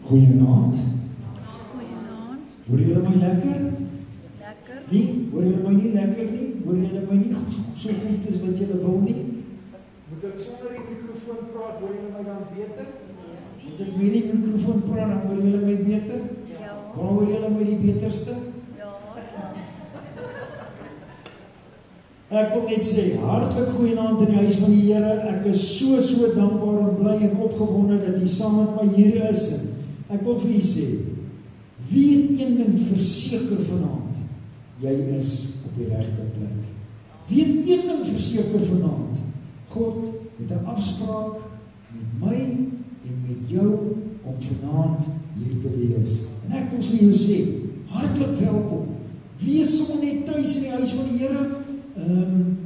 Goeienaand. Goeienaand. Hoor julle my lekker? Lekker. Nee, hoor julle my nie lekker nie? Hoor julle my nie so goed as wat julle wil nie? Moet ek sonder die mikrofoon praat, hoor julle my dan beter? Moet ek met die mikrofoon praat, dan hoor julle my beter? Ja. Waar hoor julle my die beterste? Ja. Ek wil net sê, hartlik goeienaand in die huis van die Here. Ek is so dankbaar en bly en opgewonde dat jy saam met my hier is. Ek wil vir u sê, weet een ding verseker vanaand, jy is op die regte plek. Weet een ding verseker vanaand, God het 'n afspraak met my en met jou om vanaand hier te wees. En ek wil vir jou sê, hartlik welkom. Wees sommer net tuis in die huis van die Here.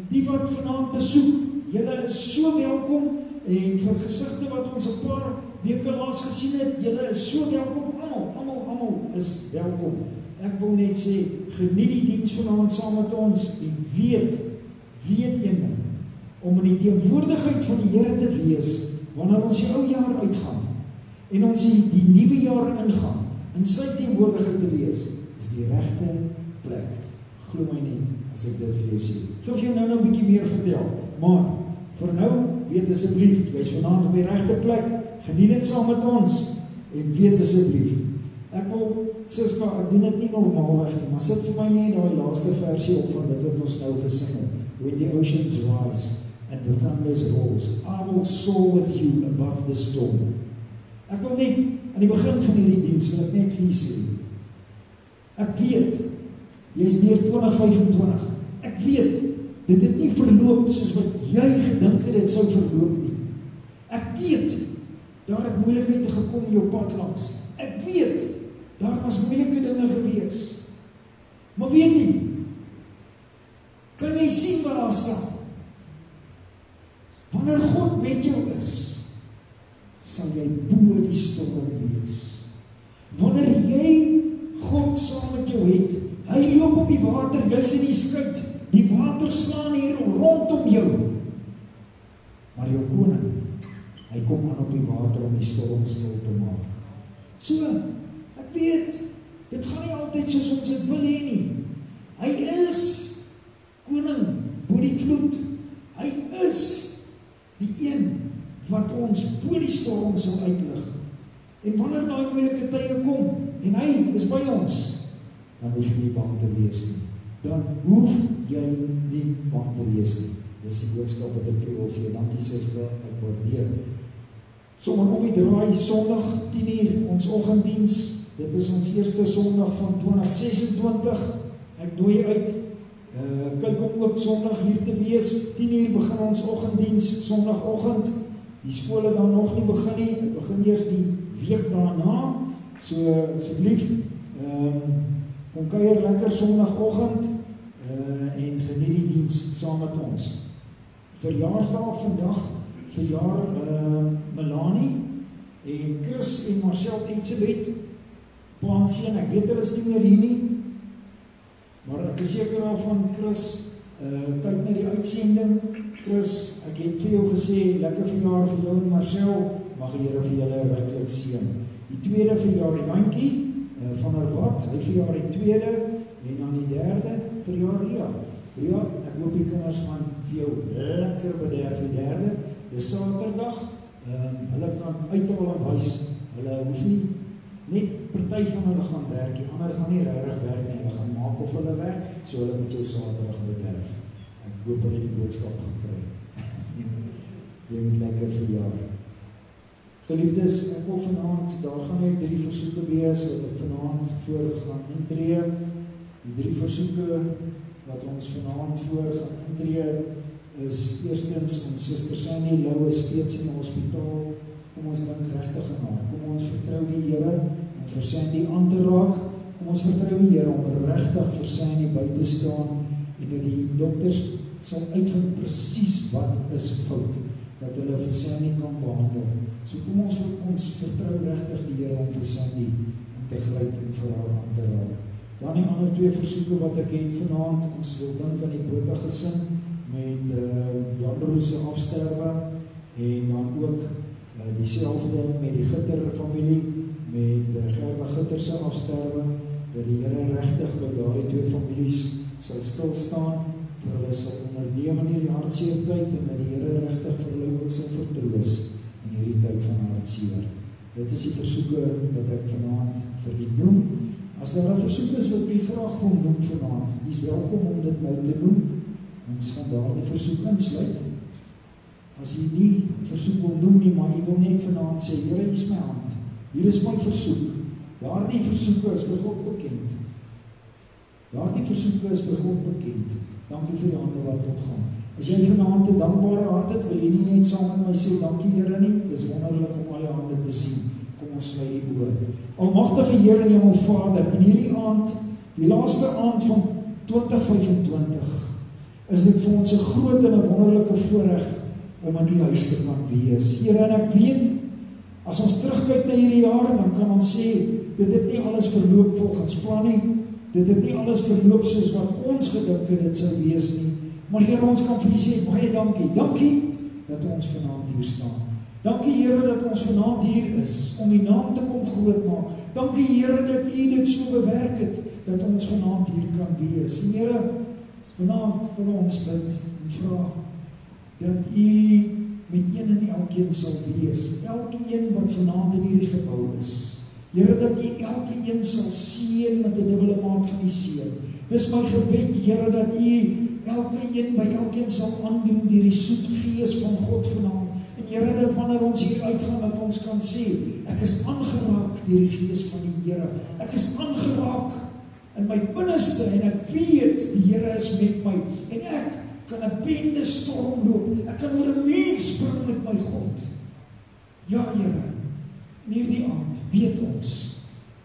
Die wat vanaand besoek, julle is so welkom, en vir gesigte wat ons 'n paar weke laas gesien het, julle is so welkom, almal is welkom. Ek wil net sê, geniet die diens vanaand saam met ons, en weet een ding, om in die teenwoordigheid van die Here te wees, wanneer ons die ou jaar uitgaan, en ons die nuwe jaar ingaan, in sy teenwoordigheid te wees, is die regte plek. Glo my net, as ek dit vir jou sê. So of jou nou 'n bietjie meer vertel, maar, vir nou, weet asseblief, jy is vanaand op die regte plek, geniet dit saam met ons, en weet asseblief, ek wil, Siska, ek doen dit nie normaalweg nie, maar sit vir my nie die laaste versie op van dit wat ons nou gesing het. When the oceans rise and the thunders rolls, I will soar with you above the storm. Ek wil net, aan die begin van hierdie diens, wil ek net vir jy sê, ek weet, jy is deur 2025, ek weet, dit het nie verloop soos wat jy gedink het sou verloop nie. Ek weet, daar het moeilikheid gekom in jou pad langs. Ek weet, daar was moeilike dinge gewees. Maar weet jy, kan jy sien waar daar staan? Wanneer God met jou is, sal jy bo die storm wees. Wanneer jy God saam met jou het, hy loop op die water, jy's in die skuit, die water slaan hier rondom jou. Maar jou koning, hy kom aan op die water om die storm stil te maak. So, ek weet, dit gaan nie altyd soos ons dit wil hê nie. Hy is koning bo die vloed. Hy is die een wat ons bo die storm sal uitlig. En wanneer daai moeilike tye kom, en hy is by ons, dan hoef jy nie bang te wees nie. Dan hoef jy nie bang te wees nie. Dis die boodskap wat ek vir jou wil gee. Dankie Siska, ek waardeer. Sommer om die draai, Sondag 10:00, ons oggenddiens. Dit is ons eerste Sondag van 2026. Ek nooi uit, kyk om ook Sondag hier te wees. 10:00 begin ons oggenddiens, Sondagoggend. Die skole dan nog nie begin nie. Ek begin eers die week daarna. So asseblief, kom kuier lekker Sondagoggend en geniet die diens saam met ons. Verjaarsdag vandag, verjaar Melanie en Chris en Marcel Etzebeth, Paansien, ek weet hulle is nie meer hier nie, maar ek is seker daarvan, Chris, kyk na die uitsending. Chris, ek het vir jou gesê, lekker verjaar vir jou en Marcel, mag die Here vir julle ryklik seën. Die tweede verjaar Jantjie, van Herwat, hy verjaar die tweede, en dan die derde verjaar Ria. Ria, ek hoop die kinders gaan vir jou lekker bederf die derde, dis Saterdag, hulle kan uithaal en wys, hulle hoef nie net party van hulle gaan werk, die ander gaan nie regtig werk nie, hulle gaan maak of hulle werk, so hulle moet jou Saterdag bederf. Ek hoop hulle die boodskap gaan kry. Jy moet lekker verjaar. Geliefdes, ek wil vanaand, daar gaan net 3 versoeke wees, wat ek vanaand voor gaan intree. Die 3 versoeke wat ons vanaand voor gaan intree, is eerstens, ons Suster Sandy Lou is steeds in die hospitaal. Kom ons dink regtig aan haar. Kom ons vertrou die Here om vir Sandy aan te raak. Kom ons vertrou die Here om regtig vir Sandy by te staan en dat die dokters sal uitvind presies wat is fout, dat hulle vir Sandy kan behandel. So kom ons vertrou regtig die Here om vir Sandy om te gryp en vir haar aan te raak. Dan die ander 2 versoeke wat ek het vanaand, ons wil dink aan die Botha gesin met Jan Roos se afsterwe en dan ook dieselfde met die Gitter familie, met Gerda Gitter se afsterwe, dat die Here regtig by daardie 2 families sal stil staan, vir hulle sal onderneem in hierdie hartseer tyd en dat die Here regtig vir hulle ook sal vertroos in hierdie tyd van hartseer. Dit is die versoeke wat ek vanaand vir u noem. As daar 'n versoek is wat u graag wil noem vanaand, u is welkom om dit nou te noem. Ons gaan daardie versoek insluit. As u nie versoek wil noem nie, maar u wil net vanaand sê, Here, hier is my hand. Hier is my versoek. Daardie versoeke is by God bekend. Daardie versoeke is by God bekend. Dankie vir die hande wat opgaan. As jy vanaand 'n dankbare hart het, wil jy nie net saam met my sê, dankie Here nie. Dis wonderlik om al die hande te sien. Kom ons sluit die oë. Almagtige Here en Hemel Vader, in hierdie aand, die laaste aand van 2025, is dit vir ons 'n groot en 'n wonderlike voorreg om in U huis te kan wees. Here, en ek weet, as ons terugkyk na hierdie jaar, dan kan ons sê, dit het nie alles verloop volgens plan nie, dit het nie alles verloop soos wat ons gedink het dit sou wees nie, maar Here, ons kan vir U sê, baie dankie, dankie dat ons vanaand hier staan. Dankie Here dat ons vanaand hier is, om U naam te kom groot maak. Dankie Here dat U dit so bewerk het, dat ons vanaand hier kan wees. En Here, vanaand wil ons bid en vra, dat U met een en elkeen sal wees, elkeen wat vanaand in hierdie gebou is. Here, dat U elkeen sal seën met 'n dubbele maat van die seën. Dis my gebed, Here, dat U elkeen by elkeen sal aandoen deur die soet gees van God vanaand. En Here, dat wanneer ons hier uitgaan, dat ons kan sê, ek is aangeraak deur die gees van die Here. Ek is aangeraak in my binneste en ek weet die Here is met my en ek kan 'n bende storm loop. Ek kan oor 'n muur spring met my God. Ja, Here, in hierdie aand weet ons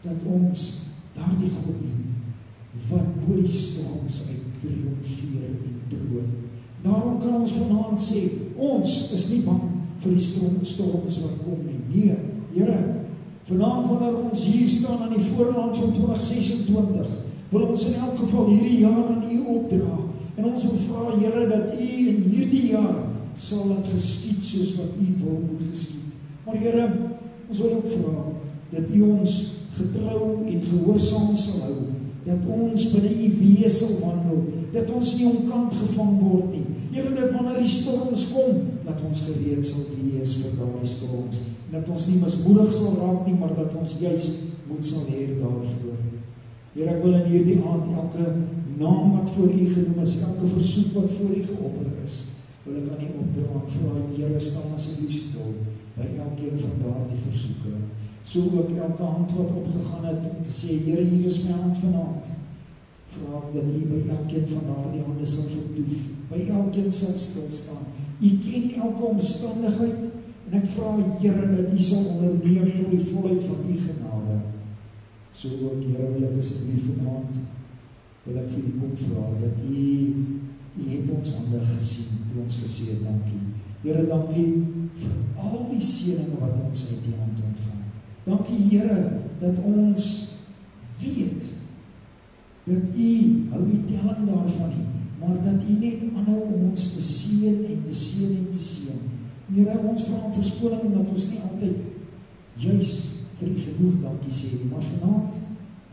dat ons daardie God dien wat bo die storms uit triomfeer en troon. Daarom kan ons vanaand sê, ons is nie bang vir die storms wat kom nie. Nee, Here, vanaand wanneer ons hier staan aan die voorland van 2026, wil ons in elk geval hierdie jaar aan U opdra. En ons wil vra, Here, dat U in hierdie jaar sal dit geskied soos wat U wil moet geskied. Maar Here, ons wil ook vra dat U ons getrou en gehoorsaam sal hou, dat ons binne U weë sal wandel, dat ons nie omkant gevang word nie. Here, dat wanneer die storms kom, dat ons gereed sal wees vir daardie storms, en dat ons nie mismoedig sal raak nie, maar dat ons juis moed sal hê daarvoor. Here, ek wil in hierdie aand elke naam wat voor U genoem is, elke versoek wat voor U geopper is, wil ek aan U opdra en vra, Here, staan asseblief stil by elkeen van daardie versoeke. So ook elke hand wat opgegaan het om te sê, Here, hier is my hand vanaand. Vra ek dat U by elkeen van daardie hande sal vertoef, by elkeen sal stilstaan. U ken elke omstandigheid en ek vra, Here, dat U sal onderneem tot die volheid van U genade. So ook, Here, wil ek asseblief vanaand, wil ek vir U kom vra, dat U het ons hande gesien, toe ons gesê het, dankie. Here, dankie vir al die seëninge wat ons uit U hand ontvang. Dankie, Here, dat ons weet, dat U hou nie telling daarvan nie, maar dat U net aanhou om ons te seën en te seën en te seën. Here, ons vra om verskoning, omdat ons nie altyd juis vir U genoeg dankie sê nie, maar vanaand,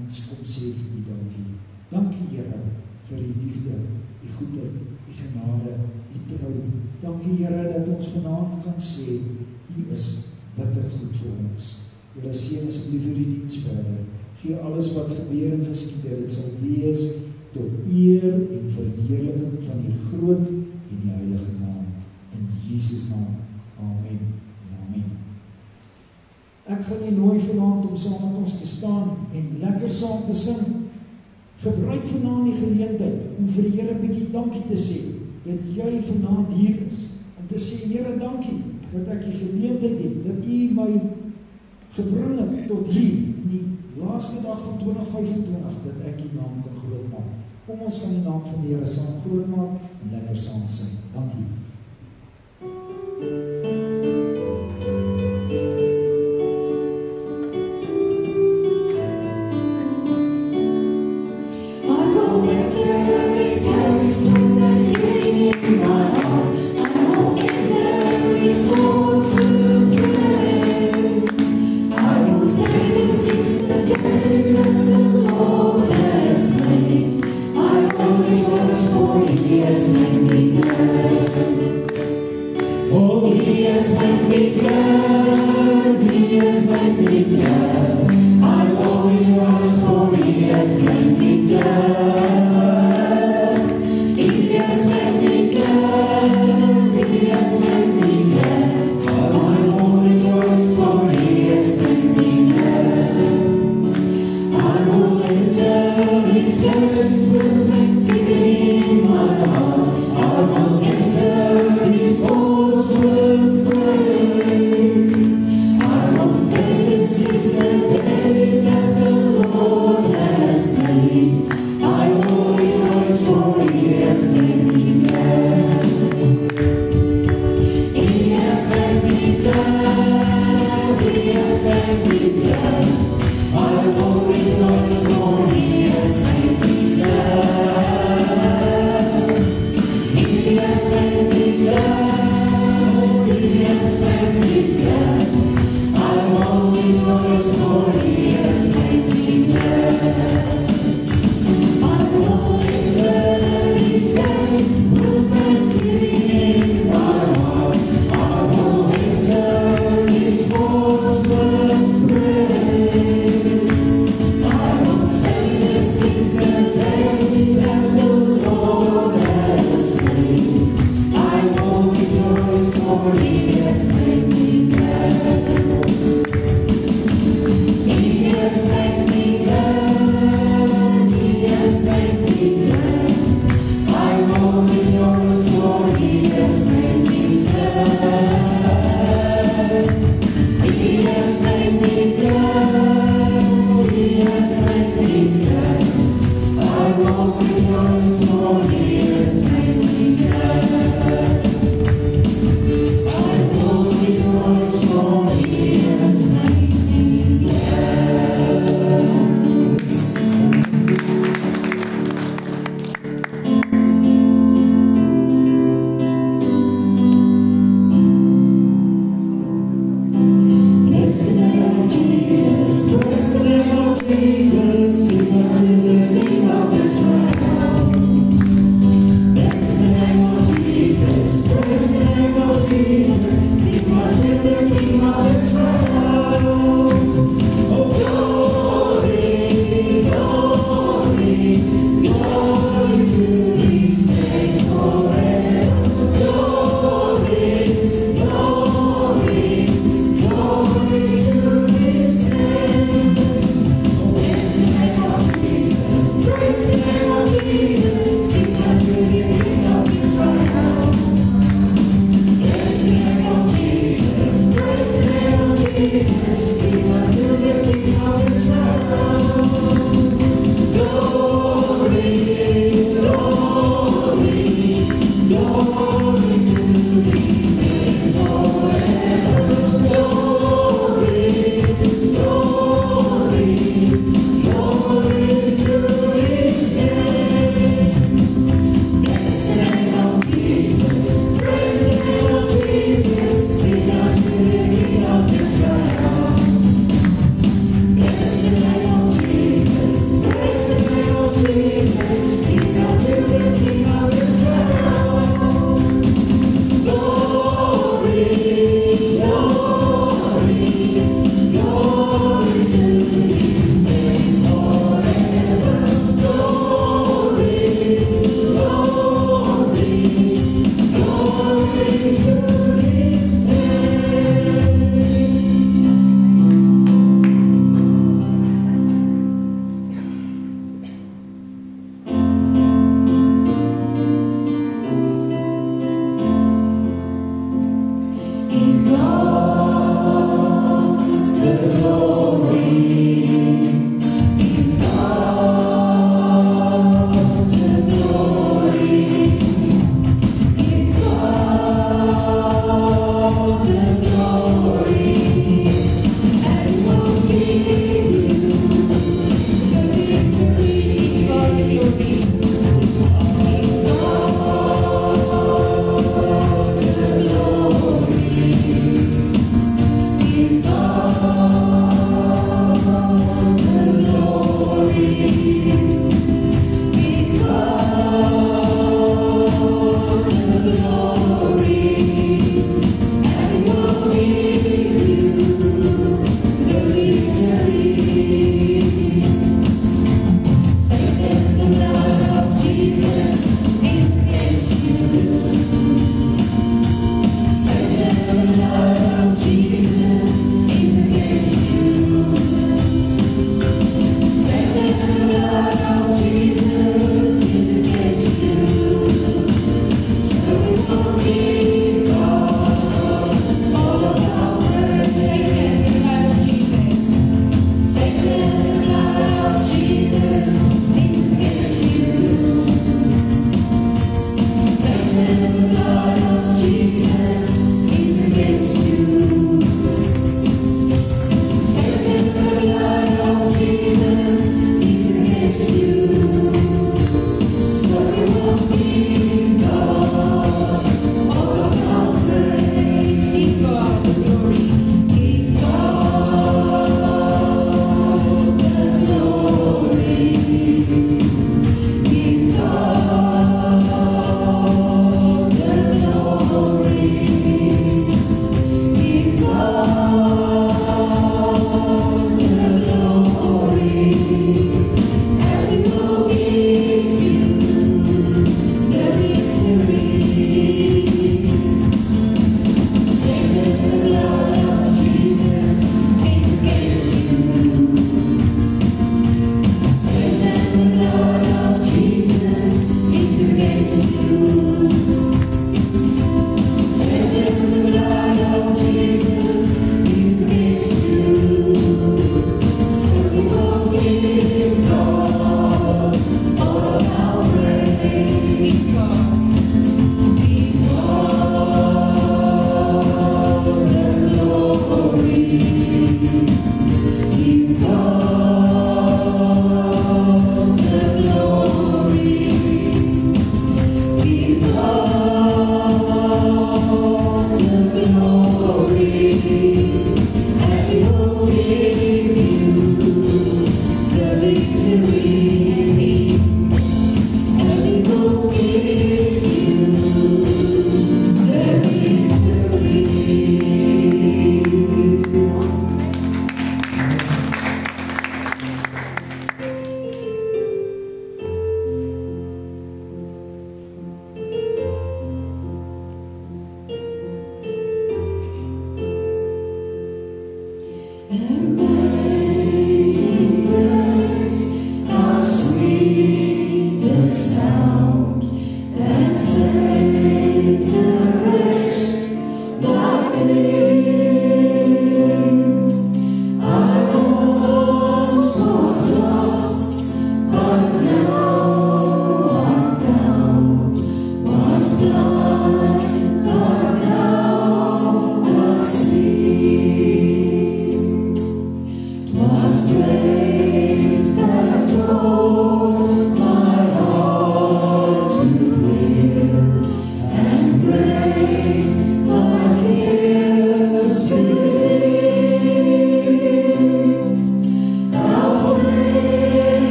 ons kom sê vir U dankie. Dankie, Here, vir U liefde, U goedheid, U genade, U trou. Dankie, Here, dat ons vanaand kan sê, U is bitter goed vir ons. Here seën asseblief vir die diens verder. Gee alles wat gebeur en geskied het, dit sal wees tot eer en verheerliking van die groot en die heilige naam. In Jesus naam. Amen en amen. Ek gaan nie nooi vanaand om saam met ons te staan en lekker saam te sing. Gebruik vanaand die geleentheid om vir die Here 'n bietjie dankie te sê, dat jy vanaand hier is. Om te sê, Here, dankie, dat ek die geleentheid het, dat U my gebring het tot hier, in die laaste dag van 2025, dat ek die naam kan groot maak. Kom ons gaan die naam van die Here saam groot maak, en lekker saam sing. Dankie. He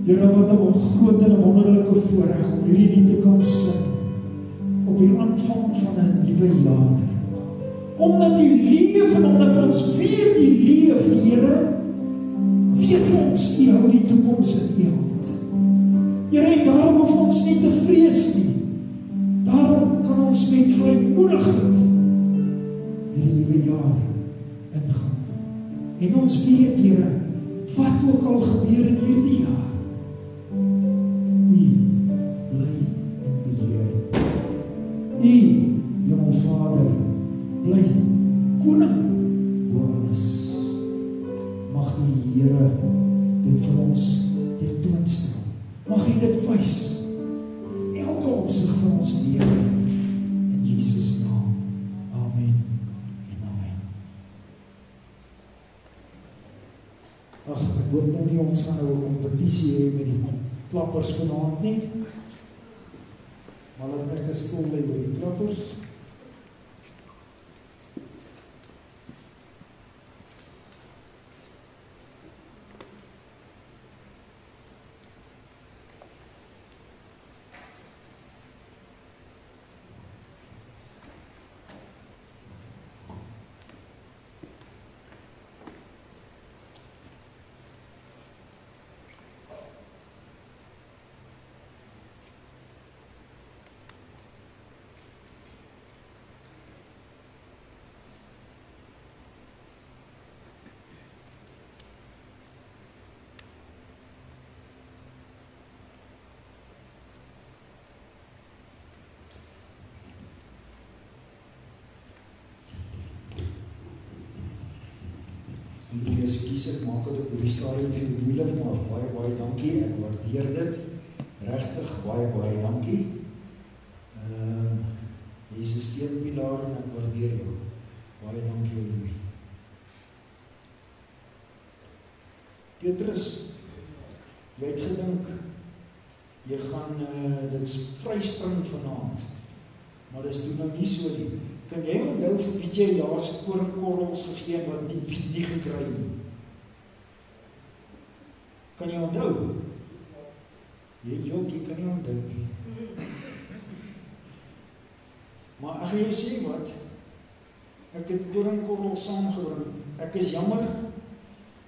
Here, wat 'n groot en 'n wonderlike voorreg om hierdie lied te kan sing op die aanvang van 'n nuwe jaar. Omdat U leef en omdat ons weet U leef, Here, weet ons U hou die toekoms in U hand. Here, en daarom hoef ons nie te vrees nie. Daarom kan ons met vrymoedigheid hierdie nuwe jaar ingaan. En ons weet, Here, wat ook al gebeur in hierdie jaar, U bly in beheer. U, Hemelvader, bly koning bo alles. Mag die Here dit vir ons tentoonstel. Mag U dit wys in elke opsig van ons lewe in Jesus naam. Amen en amen. Ag, ek hoop nou nie ons gaan nou 'n kompetisie hê met die klappers vanaand nie. Maar laat ek stil bly by die klappers. Ekskuus, ek maak dit op die stadium vir moeilik, maar baie dankie, ek waardeer dit, regtig baie dankie. Jy is 'n steunpilaar en ek waardeer jou, baie dankie Louis. Petrus, jy het gedink, jy gaan dit vryspring vanaand, maar dit is toe nou nie so nie. Kan jy onthou vir wie jy laas koringkorrels gegee en wat nie gekry nie? Kan jy onthou? Jy kan nie onthou nie. Maar ek gaan jou sê wat, ek het koringkorrels saamgebring, ek is jammer,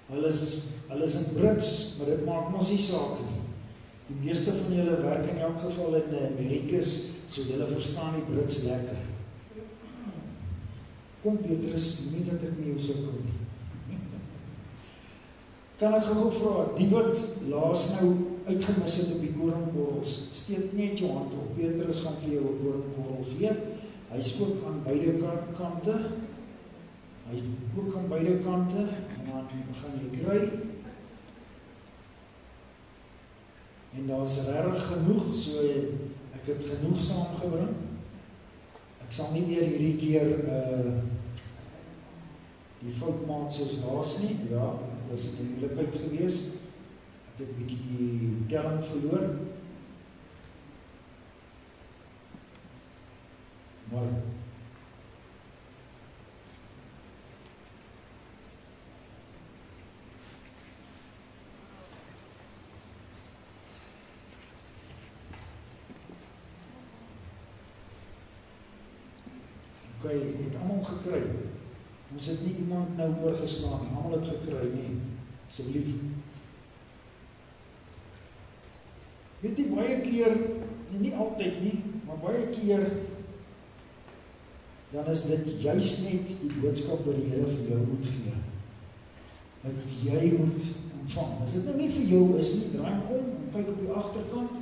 hulle is in Brits, maar dit maak mos nie saak nie. Die meeste van julle werk in elk geval in die Amerikas, so julle verstaan die Brits lekker. Kom Petrus, nie dat ek nie jou sukkel nie. Kan ek gou vra, die wat laas nou uitgemis het op die koringkorrels, steek net jou hand op, Petrus gaan vir jou 'n koringkorrel gee, hy is ook aan beide kante, en dan gaan jy kry, en daar is regtig genoeg, so ek het genoeg saamgebring. Ek sal nie meer hierdie keer die fout maak soos laas nie, ja, dit was 'n moeilikheid gewees, ek het 'n bietjie telling verloor, maar het almal gekry. Ons het nie iemand nou oorgeslaan nie, almal het gekry nie, asseblief. Weet jy, baie keer, nie altyd nie, maar baie keer, dan is dit juist net die boodskap wat die Here vir jou moet gee. Dat jy moet ontvang. As dit nou nie vir jou is nie, draai om, kyk op die agterkant,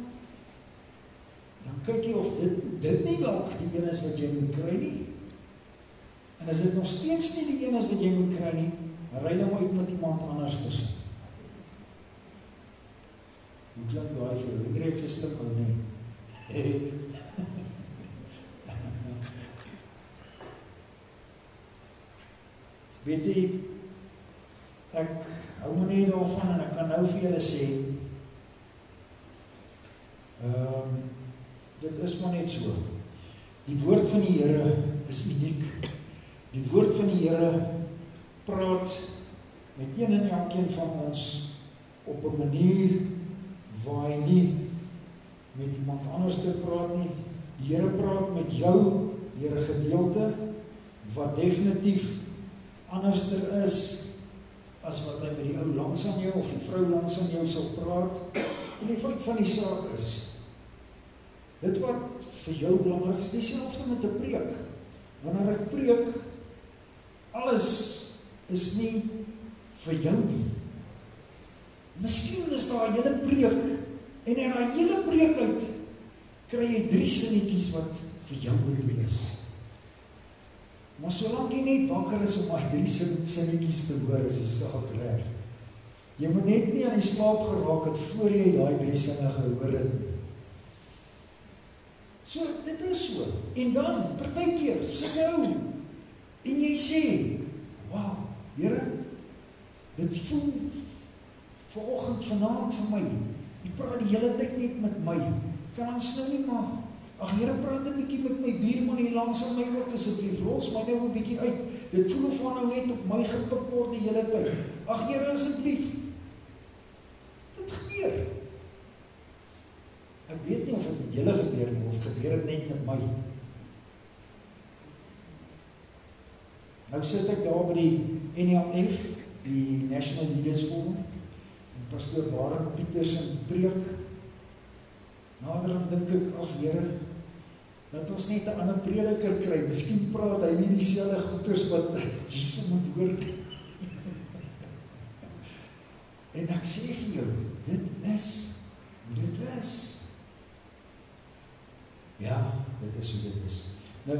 dan kyk jy of dit nie dalk die een is wat jy moet kry nie. En as dit nog steeds nie die een is wat jy moet kry nie, dan ry nou uit met iemand anders tussen. Hoe klink daai vir jou? Ek reeks 'n stuk ou nie. Weet jy, ek hou my nie daarvan en ek kan nou vir julle sê, dit is maar net so. Die woord van die Here is uniek. Die woord van die Here praat met een en elkeen van ons op 'n manier waar hy nie met iemand anders te praat nie. Die Here praat met jou deur 'n gedeelte wat definitief anderster is as wat hy met die ou langs aan jou of die vrou langs aan jou sal praat. En die feit van die saak is, dit wat vir jou belangrik is, dieselfde met 'n preek. Wanneer ek preek, alles is nie vir jou nie. Miskien is daar 'n hele preek, en in daai hele preek uit, kry jy 3 sinnetjies wat vir jou bedoel is. Maar solank jy net wakker is om daai 3 sinnetjies te hoor, is die saak reg. Jy moet net nie aan die slaap geraak het voor jy daai 3 sinne gehoor het. So, dit is so. En dan, partykeer, sit jou en jy sê, wow, Here, dit voel vanoggend, vanaand vir my. Jy praat die hele tyd net met my. Kan ons nou nie maar, ag Here, praat 'n bietjie met my buurman hier langs aan my ook asseblief. Los my nou 'n bietjie uit. Dit voel of nou net op my gepik word die hele tyd. Ag Here, asseblief. Dit gebeur. Ek weet nie of dit met julle gebeur nie, of gebeur dit net met my. Nou sit ek daar by die NLF, die National Leaders Forum, en pastoor Barend Pietersen preek. Naderhand dink ek, ag Here, dat ons net 'n ander prediker kry. Miskien praat hy nie dieselfde goeters wat Jesus moet hoor nie. En ek sê vir jou, dit is hoe dit is. Ja, dit is hoe dit is. Nou,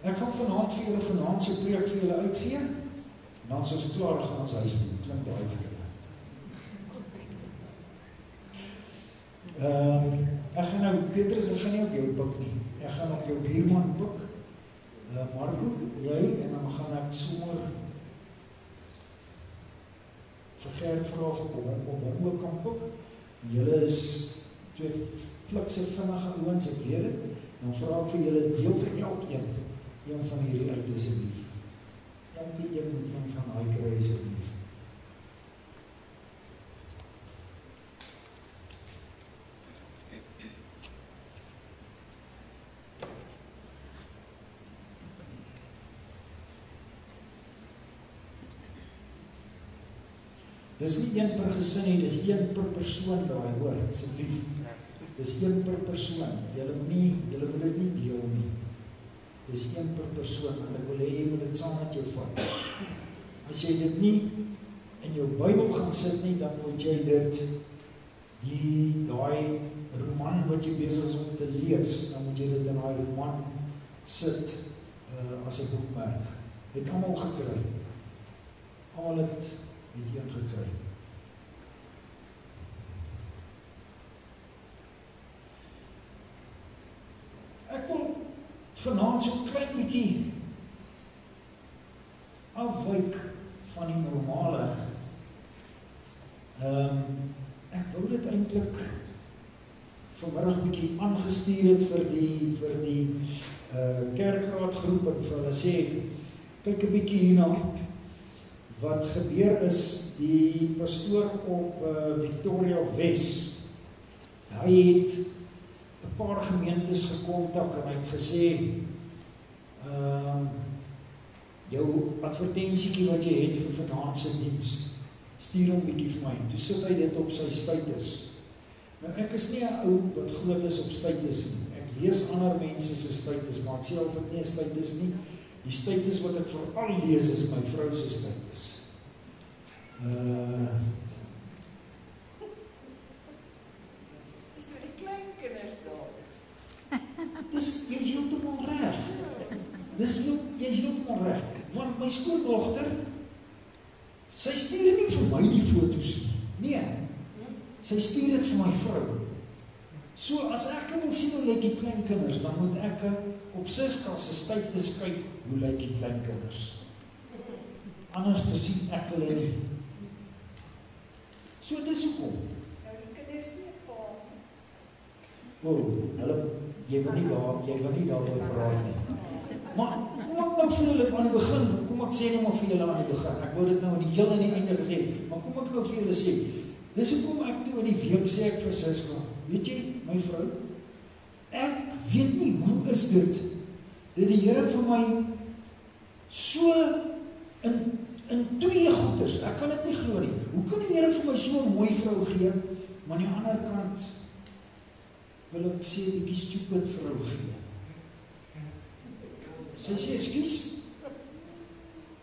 ek gaan vanaand vir julle vanaand se preek vir julle uitgee. En dan as ons klaar gaan ons huis toe. Klink daai vir julle. Ek gaan nou, Petrus, ek gaan nie op jou pik nie. Ek gaan op jou buurman pik. Marco, jy, en dan gaan ek sommer vir Gert vra of ek op hom ook kan pik. Julle is 2 flikse vinnige ouens, ek weet dit. Dan vra ek vir julle deel vir elkeen een van hierdie uit asseblief. Elke een moet een van daai kry asseblief. Dis nie een per gesin nie, dis een per persoon daai, hoor, asseblief. Dis een per persoon. Julle moet dit nie deel nie. Dis een per persoon, want ek wil hê jy moet dit saam met jou vat. As jy dit nie in jou Bybel gaan sit nie, dan moet jy dit, daai roman wat jy besig is om te lees, dan moet jy dit in daai roman sit as 'n boekmerk. Het almal gekry. Almal het een gekry. Ek wil vanaand so klein bietjie afwyk van die normale. Ek wou dit eintlik vanmiddag bietjie aangestuur het vir die kerkraadgroep en vir hulle sê, kyk 'n bietjie hierna. Wat gebeur is, die pastoor op Victoria Wes, hy het 'n paar gemeentes gekontak en hy het gesê, jou advertentiekie wat jy het vir vanaand se diens, stuur hom bietjie vir my. Toe sit hy dit op sy status. Nou ek is nie 'n ou wat groot is op status nie. Ek lees ander mense se status, maar ek self het nie 'n status nie. Die status wat ek veral lees is my vrou se status. Dis vir die klein kinders daar is. Jy is heeltemal reg. Jy is heeltemal reg. Want my skoondogter, sy stuur nie vir my die foto's nie. Nee, sy stuur dit vir my vrou. So as ek wil sien hoe lyk die klein kinders, dan moet ek op Siska se status kyk hoe lyk die klein kinders. Anders te sien ek hulle nie. So dis hoekom. Nou die kinders nie pa. Jy wil nie daaroor praat nie. Maar kom ek nou vir julle aan die begin, kom ek sê nou maar vir julle aan die begin. Ek wou dit nou aan die einde gesê, maar kom ek nou vir julle sê, dis hoekom ek toe in die week sê ek vir Siska, weet jy, my vrou, ek weet nie hoe is dit, dat die Here vir my so in 2 goeders, ek kan dit nie glo nie. Hoe kan die Here vir my so 'n mooi vrou gee, maar aan die ander kant wil ek sê 'n bietjie stupid vrou gee? Sy sê, ekskuus.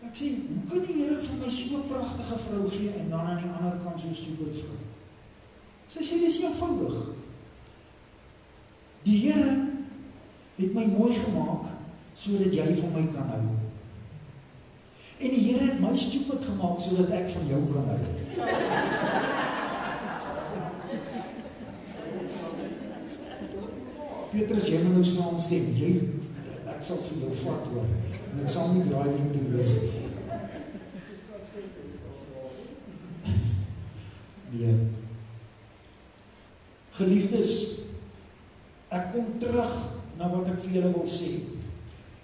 Ek sê, hoe kan die Here vir my so 'n pragtige vrou gee en dan aan die ander kant so 'n stupid vrou? Sy sê, dis eenvoudig. Die Here het my mooi gemaak sodat jy van my kan hou. En die Here het my stupid gemaak sodat ek van jou kan hou. Petrus, jy moet nou saamstem. Ek sal vir jou vat hoor. En dit sal nie driving to wees nie. Nee. Geliefdes, ek kom terug na wat ek vir julle wil sê.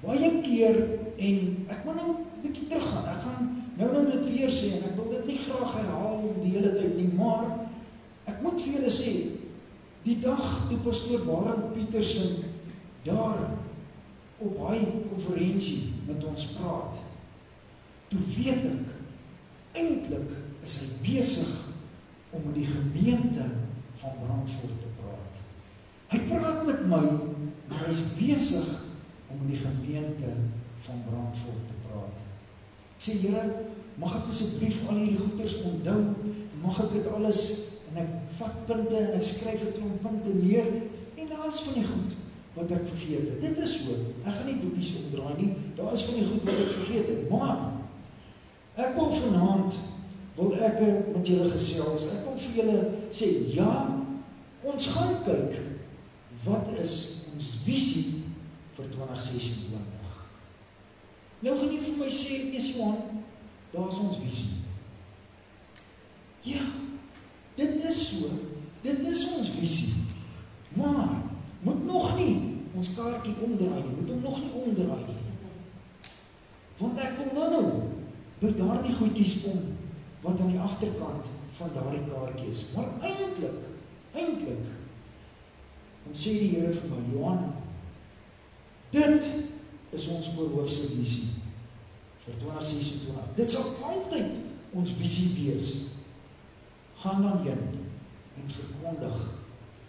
Baie keer, en ek moet nou 'n bietjie teruggaan, ek gaan nou dit weer sê, en ek wil dit nie graag herhaal die hele tyd nie, maar ek moet vir julle sê, die dag toe pastoor Barend Pietersen daar op hy konferensie met ons praat, toe weet ek, eintlik is hy besig om met die gemeente van Brandfort te praat. Hy praat met my, maar hy is besig om met die gemeente van Brandfort te praat. Ek sê, Here, mag ek asseblief al hierdie goeders onthou, mag ek dit alles, en ek vat punte, en ek skryf 'n klomp punte neer, en daar is van die goed wat ek vergeet het. Dit is so, ek gaan nie doekies omdraai nie, daar is van die goed wat ek vergeet het, maar, ek wil vanaand, wil ek met julle gesels, ek wil vir julle sê, ja, ons gaan kyk, wat is ons visie vir 2026. Nou gaan jy vir my sê, Johan, daar is ons visie. Ja, dit is so, dit is ons visie, maar, moet nog nie ons kaartjie omdraai nie, moet hom nog nie omdraai nie. Want ek wil nou by daardie goedjies kom, wat aan die agterkant van daardie kaartjie is. Maar eintlik, dan sê die Here vir my, Johan, dit is ons oorhoofse visie vir 2026. Dit sal altyd ons visie wees. Gaan dan heen en verkondig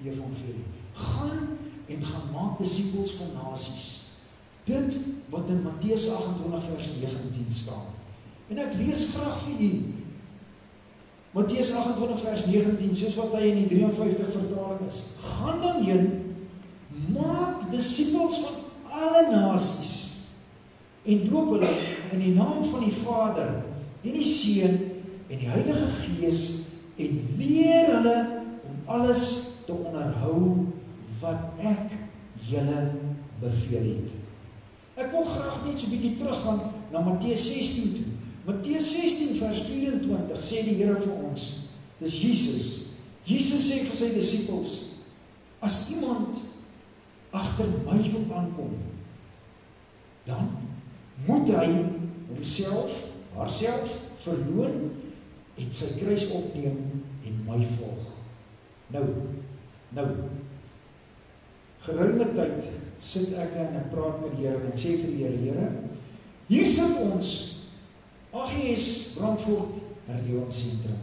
die evangelie. Gaan en gaan maak disippels van nasies. Dit wat in Matteus 28 vers 19 staan. En ek lees graag vir u Matteus 28 vers 19, soos wat hy in die 53 vertaling is. Gaan dan heen, maak disippels van alle nasies en doop hulle in die naam van die Vader en die Seun en die Heilige Gees en leer hulle om alles te onderhou wat ek julle beveel het. Ek wil graag net so 'n bietjie teruggaan na Matteus 16 toe. Matteus 16 vers 24 sê die Here vir ons, dis Jesus. Jesus sê vir sy disippels, as iemand agter my wil aankom, dan moet hy homself, haarself verloon en sy kruis opneem en my volg. Nou, geruime tyd sit ek en ek praat met die Here en ek sê vir die Here, hier sit ons, AGS Brandfort Herlewingsentrum.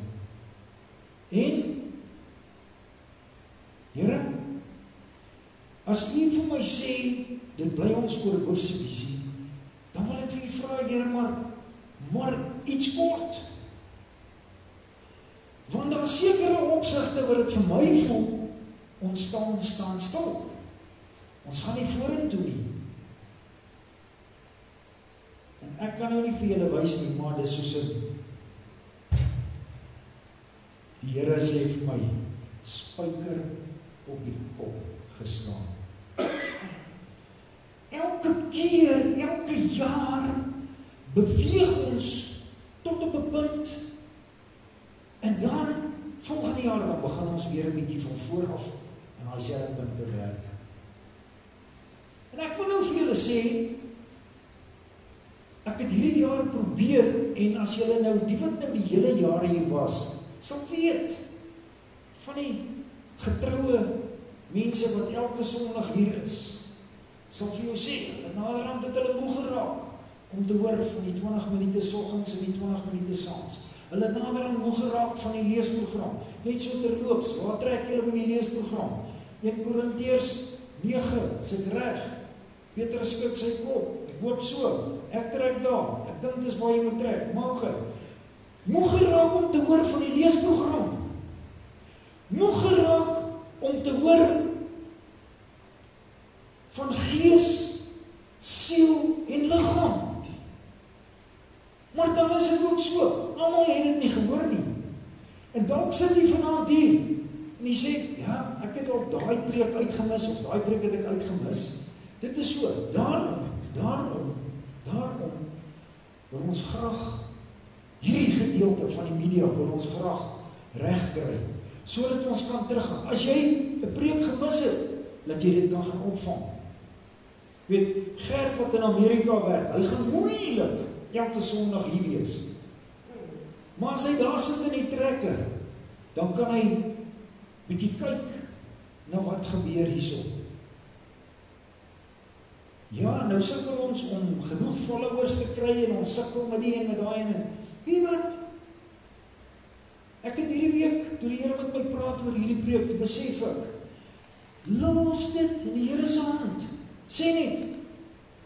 En, Here, as u vir my sê, dit bly ons oorhoofse visie, dan wil ek vir u vra, Here, maar iets kort. Want daar is sekere opsigte wat dit vir my voel, ons staan stil. Ons gaan nie vorentoe nie. En ek kan nou nie vir julle wys nie, maar dis soos die Here sê vir my, spyker op die kop geslaan. Elke keer, elke jaar, beweeg ons tot op 'n punt, en dan, volgende jaar, dan begin ons weer 'n bietjie van vooraf, en daai selfde punt te werk. En ek moet nou vir julle sê, ek het hierdie jaar probeer, en as julle nou, die wat nou die hele jare hier was, sal weet, van die getroue mense wat elke Sondag hier is, sal vir jou sê, en naderhand het hulle moeg geraak, om te hoor van die 20 minute soggens en die 20 minute saans. Hulle het naderhand moeg geraak van die leesprogram, net so terloops, waar trek julle met die leesprogram? 1 Korintiërs 9, sit reg, Petrus skud sy kop, ek hoop so, ek trek daar, ek dink dis waar jy moet trek, maak het. Moeg geraak om te hoor van die leesprogram, moeg geraak om te hoor van gees, siel en liggaam. Maar dan is dit ook so, almal het dit nie gehoor nie. sit jy vanaand hier, en jy sê, ja, ek het op daai preek uitgemis, of daai preek het ek uitgemis. Dit is so, daarom, wil ons graag hierdie gedeelte van die media, wil ons graag reg kry, sodat ons kan teruggaan. As jy 'n preek gemis het, dat jy dit kan gaan opvang. Weet, Gert wat in Amerika werk, hy gaan moeilik elke Sondag hier wees. Maar as hy daar sit in die trekker, dan kan hy bietjie kyk na wat gebeur hierso. Ja, nou sukkel ons om genoeg followers te kry en ons sukkel met die en met daai en wie wat? Ek het hierdie week, toe die Here met my praat oor hierdie preek, toe besef ek, los dit in die Here se hand. Sê net,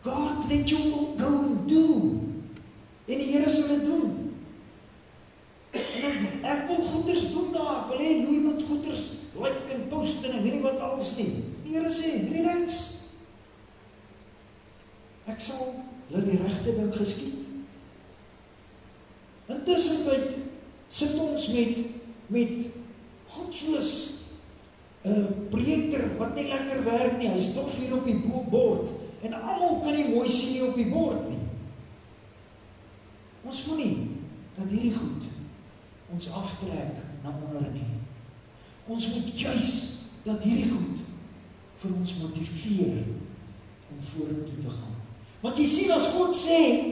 God let you go and do. En die Here sal dit doen. En ek wil goeders doen daar, ek wil hê jy moet goeders like en post en weet nie wat alles nie. Die Here sê, relax. Ek sal laat die regte ding geskied. Intussen sit ons met goed soos 'n projektor wat nie lekker werk nie, hy stof hier op die bord, en almal kan nie mooi sien nie op die bord nie. Ons moet nie dat hierdie goed ons aftrek na onder nie. Ons moet juis dat hierdie goed vir ons motiveer om vorentoe te gaan. Want jy sien, as God sê,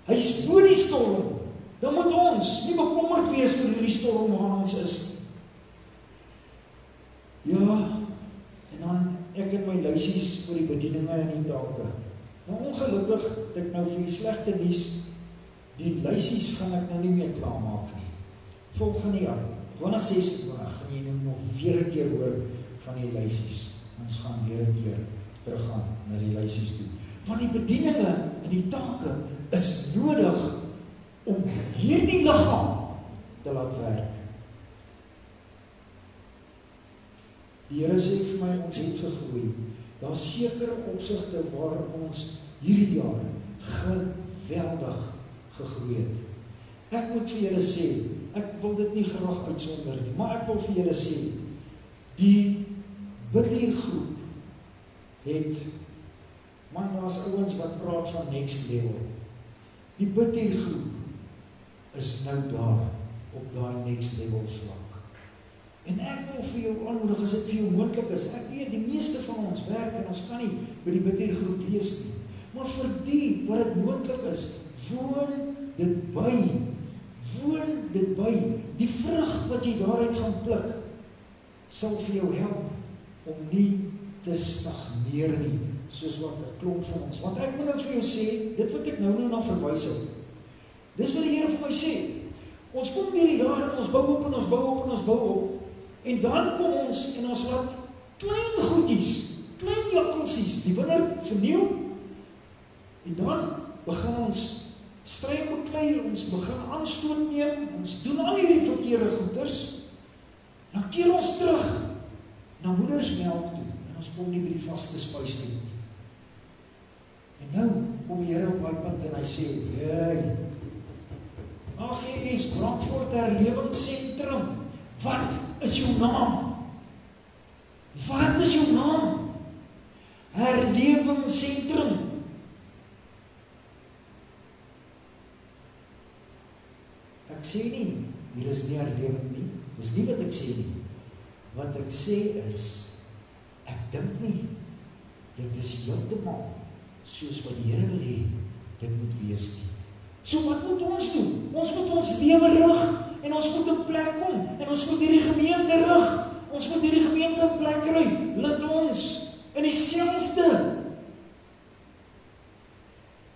hy spoor die storm, dan moet ons nie bekommerd wees oor hierdie storm waar ons is. Ja, en dan ek en my lysies oor die bedieninge en die take. Nou ongelukkig, het ek nou vir die slegte nuus, die lysies gaan ek nou nie meer klaarmaak nie. Volgende jaar, 2026, gaan jy nou nog weer 'n keer hoor van die lysies. Ons gaan weer 'n keer teruggaan na die lysies toe. Want die bedieninge en die take is nodig om hierdie liggaam te laat werk. Die Here sê vir my, ons het gegroei. Daar is sekere opsigte waar ons hierdie jaar geweldig gegroei het. Ek moet vir julle sê, ek wil dit nie graag uitsonder nie, maar ek wil vir julle sê, die bidhiergroep het, man, daar's ouens wat praat van next level. Die bidhiergroep is nou daar, op daai next level vlak. En ek wil vir jou aanmoedig, as dit vir jou moontlik is, ek weet, die meeste van ons werk, en ons kan nie by die bidhiergroep wees nie, maar vir die, wat dit moontlik is, woon dit by, die vrug wat jy daaruit gaan pluk, sal vir jou help, om nie te stagneer nie, soos wat 'n klomp van ons, want ek moet nou vir jou sê, dit wat ek nou na verwys het, dis wat die Here vir my sê, ons kom hierdie jaar, en ons bou op, en ons bou op, en ons bou op, en dan kom ons, en ons laat klein goedjies, klein jakkelsies, die wonder vernieuw, en dan begin ons stryd met klei, ons begin aanstoot neem, ons doen al hierdie verkeerde goeders, dan keer ons terug na moedersmelk toe, en ons kom nie by die vaste spys nie. En nou kom die Here op my punt en hy sê, hey, AGS, Brandfort Herlewingsentrum, wat is jou naam? Wat is jou naam? Herlewingsentrum. Ek sê nie, hier is nie herlewing nie, dis nie wat ek sê nie. Wat ek sê is, ek dink nie, dit is heeltemal soos wat die Here wil hê, dit moet wees nie. So wat moet ons doen? Ons moet ons lewe rig, en ons moet in plek kom, en ons moet hierdie gemeente rig, ons moet hierdie gemeente in plek kry, laat ons in dieselfde,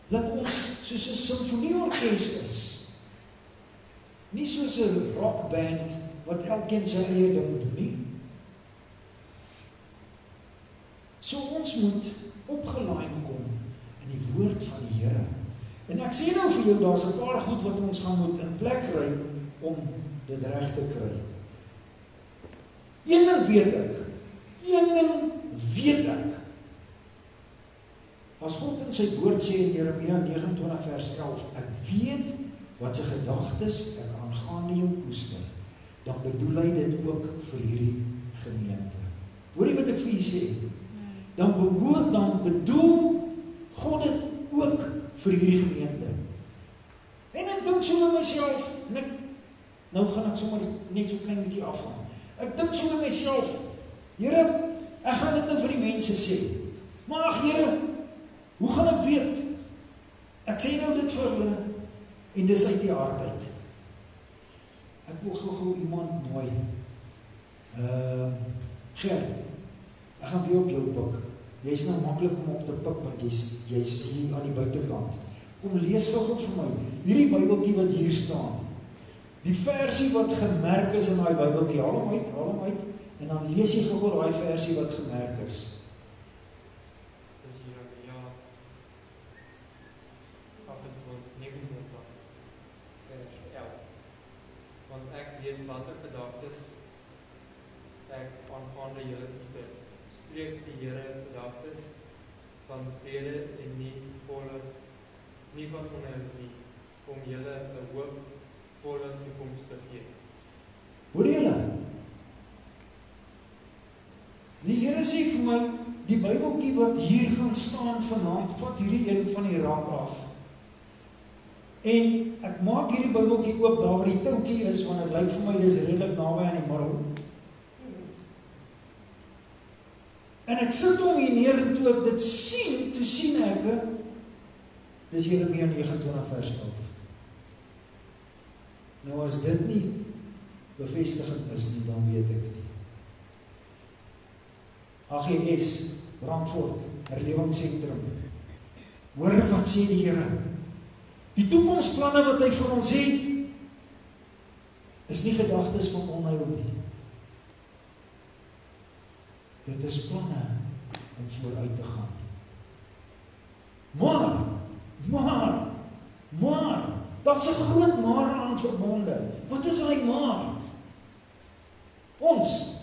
laat ons soos 'n simfonieorkes is, nie soos 'n rockband, wat elkeen sy eie ding doen nie. So ons moet opgelaai kom in die woord van die Here. En ek sê nou vir jou, daar's 'n paar goed wat ons gaan moet in plek kry, om dit reg te kry. Een ding weet ek, as God in sy woord sê in Jeremia 29 vers 11, ek weet wat sy gedagtes ek aangaande jou koester, dan bedoel hy dit ook vir hierdie gemeente. Hoor jy wat ek vir julle sê? Dan bedoel God dit ook vir hierdie gemeente. En ek dink so met myself, nou gaan ek sommer net so klein bietjie afgaan. Ek dink so met myself, Here, ek gaan dit nou vir die mense sê. Maar ag Here, hoe gaan ek weet? Ek sê nou dit vir hulle, en dis uit die hart uit. Ek wil gou iemand nooi. Gert, ek gaan weer op jou pik. Jy is nou maklik om op te pik, want jy is hier aan die buitekant. Kom lees gou vir my, hierdie Bybeltjie wat hier staan. Die versie wat gemerk is in daai Bybeltjie, haal hom uit, en dan lees jy gou daai versie wat gemerk is. Dis hier, ja, 29 vers 11. Want ek weet watter gedagtes ek aangaande julle koester. Spreek die Here gedagtes van vrede en nie van onheil nie, om julle 'n hoopvolle toekoms te gee. Hoor julle? Die Here sê vir my, die Bybeltjie wat hier gaan staan vanaand, vat hierdie een van die rak af. En ek maak hierdie Bybeltjie oop daar waar die touwtjie is, want dit lyk vir my dis redelik naby aan die middel. En ek sit hom hier neer en toe ek dit sien, toe sien ek, dis Jeremia 29 vers 11. Nou as dit nie bevestiging is nie, dan weet ek nie. AGS, Brandfort, Herlewingsentrum. Hoor wat sê die Here. Die toekomsplanne wat hy vir ons het, is nie gedagtes van onheil nie. Dit is planne om vooruit te gaan. Maar, daar's 'n groot maar aan verbonde. Wat is hy maar? Ons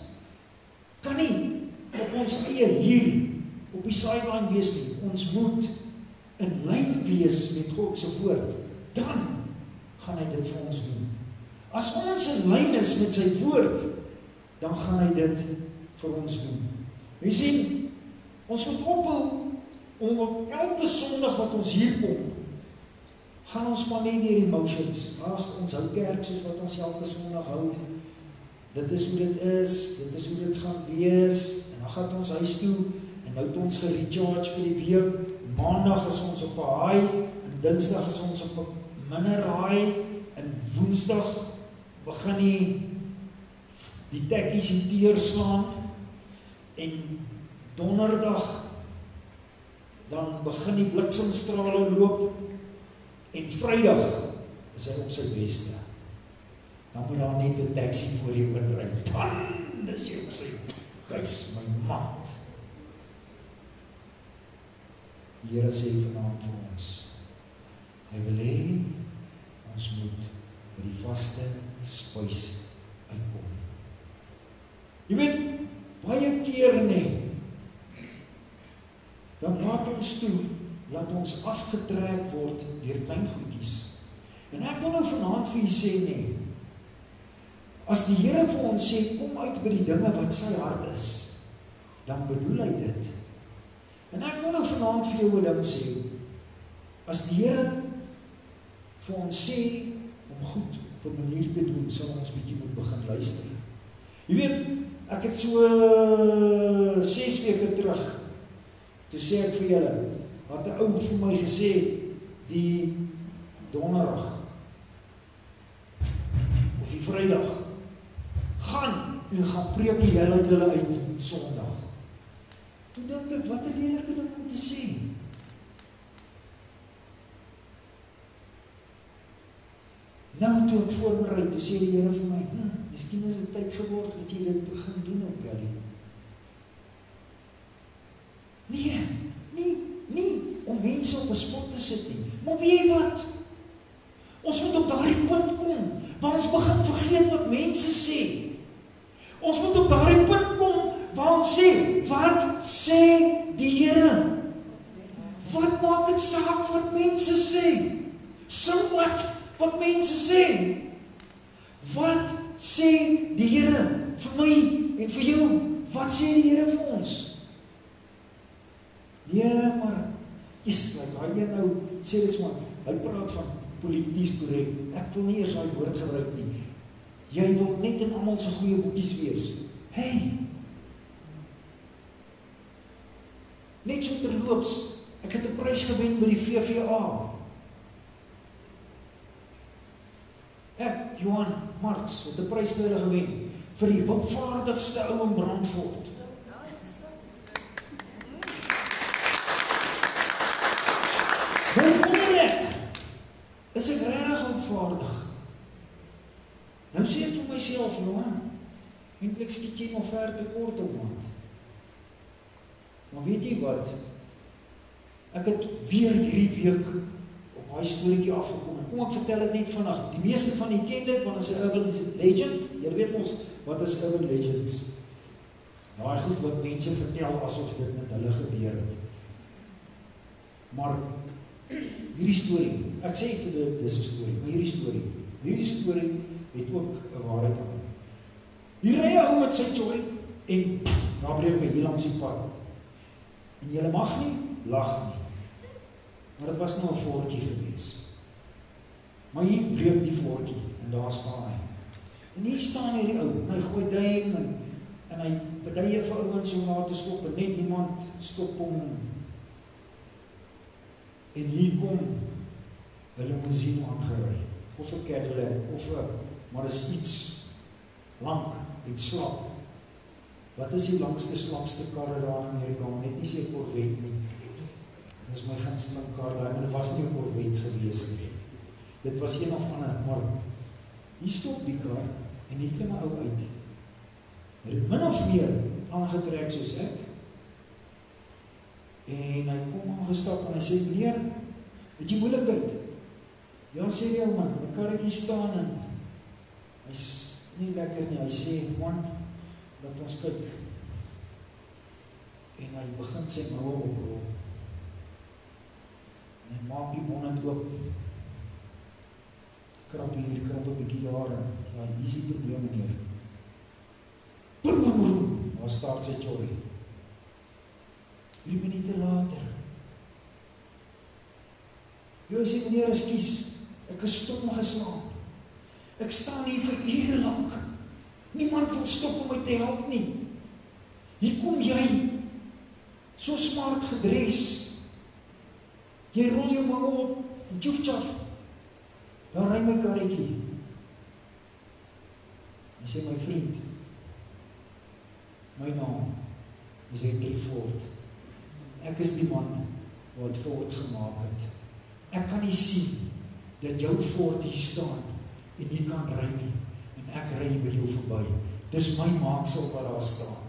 kan nie op ons eie hier, op die sideline wees nie. Ons moet in lyn wees met God se woord. Dan gaan hy dit vir ons doen. As ons in lyn is met sy woord, dan gaan hy dit vir ons doen. Jy sien, ons moet ophou om op elke Sondag wat ons hier kom, gaan ons maar net deur die motions. Ons hou kerk soos wat ons elke Sondag hou. Dit is hoe dit is, dit is hoe dit gaan wees, en dan gaan ons huis toe, en nou het ons gerecharge vir die week. Maandag is ons op 'n high, en Dinsdag is ons op 'n minder high, en Woensdag begin die tekkies die teerslaan, en Donderdag dan begin die bliksemstrale loop, en Vrydag is hy op sy beste. Dan moet daar net 'n taxi voor jou inry. Dan is jy op sy huis, my maat. Die Here sê vanaand vir ons, hy wil hê ons moet by die vaste spys uitkom. Jy weet, baie keer nie, dan laat ons afgetrek word deur klein goedjies. En ek wil nou vanaand vir julle sê nie, as die Here vir ons sê, kom uit by die dinge wat sy hart is, dan bedoel hy dit. En ek wil nou vanaand vir jou 'n ding sê, as die Here vir ons sê, om goed op 'n manier te doen, sal ons bietjie moet begin luister. Jy weet, ek het so 6 weke terug, toe sê ek vir julle, wat 'n ou vir my gesê, die Donderdag, of die Vrydag, gaan preek die hele uit hulle uit Sondag. Toe dink ek, wat 'n lelike ding om te sê. Nou toe ek voorberei, toe sê die Here vir my, miskien het dit tyd geword dat jy dit begin doen op Belly. Nee, om mense op 'n spot te sit nie. Maar weet jy wat? Ons moet op daardie punt kom, waar ons begin vergeet wat mense sê. Ons moet op daardie punt kom, waar ons sê, wat sê die Here? Wat maak dit saak wat mense sê? So wat mense sê? Wat sê die Here vir my en vir jou? Wat sê die Here vir ons? Nee, maar like hy nou sê dit maar, hy praat van polities korrek. Ek wil nie eers daai woord gebruik nie. Jy wil net in almal se goeie boekies wees. Hey! Net so terloops, ek het 'n prys gewen by die VVA. Ek, Johan Marx, het 'n prys gewen vir die hulpvaardigste ou in Brandfort. Is ek regtig hulpvaardig? Nou sê ek vir myself, Johan, eintlik skiet jy nog ver te kort op, maat. Maar weet jy wat? Ek het weer hierdie week op daai storieetjie afgekom. Kom ek vertel dit net vinnig. Die meeste van julle ken dit, want dit is 'n urban legend. Jy weet ons, wat is urban legends? Daai goed wat mense vertel asof dit met hulle gebeur het. Maar hierdie storie, ek sê vir dit is 'n storie, maar hierdie storie het ook 'n waarheid aan. Hier ry 'n ou met sy choy en daar breek hy hier langs die pad. En jy mag nie lag nie. Maar dit was nou 'n voetjie gewees. Maar hier breek die voetjie en daar staan hy. En hier staan hierdie ou, en hy gooi duim en hy bedui vir ouens om na te stop en net niemand stop hom. En hier kom 'n limousine aangery, of 'n Cadillac, maar is iets lank en slap. Wat is die langste, slapste karre daar in Amerika? Net nie sê Corvette nie. Dit is my gunsteling kar daar, maar dit was nie 'n Corvette gewees nie. Dit was een of ander, maar hier stop die kar en hier klim 'n ou uit. Hy het min of meer aangetrek soos ek. En hy kom aangestap en hy sê, meneer, het jy moeilikheid? Ja, sê die ou man, my karretjie staan en hy's nie lekker nie. Hy sê, man, laat ons kyk. En hy begin sy mouwe oprol. En hy maak die bonnet oop. Krap hier, krap 'n bietjie daar. En ja, hier is die probleem, meneer. Daar start sy chory. 3 minute later. Jy sê, meneer, ekskuus, ek is stom geslaan. Ek staan hier vir ure lank. Niemand wil stop om my te help nie. Hier kom jy, so smart gedres. Jy rol jou mouwe op, en tjoef, daar ry my karretjie. Hy sê, my vriend, my naam is Henry Ford. Ek is die man wat Ford gemaak het. Ek kan nie sien dat jou Ford hier staan en nie kan ry nie. En ek ry by jou verby. Dis my maaksel wat daar staan.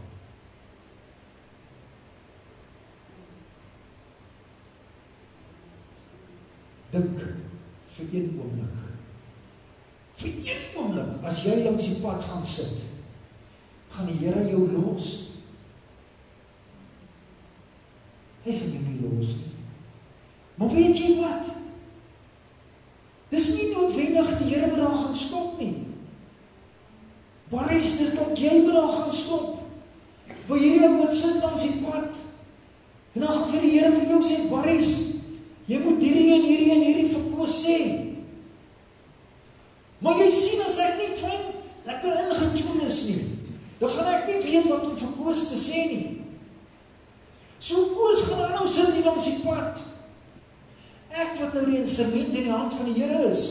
Dink vir een oomblik. Vir een oomblik, as jy langs die pad gaan sit, gaan die Here jou los. Hy gaan jou nie los nie. Maar weet jy wat? Dis nie noodwendig die Here wat daar gaan stop nie. Barries, dis dat jy wat daar gaan stop. By hierdie ou wat sit langs die pad. En dan gaan vir die Here vir jou sê, Barries, jy moet hierdie verkoos sê. Maar jy sien, as ek nie van lekker ingetune is nie, dan gaan ek nie weet wat om verkoos te sê nie. So Koos gaan nou sit hier langs die pad. Ek wat nou die instrument in die hand van die Here is.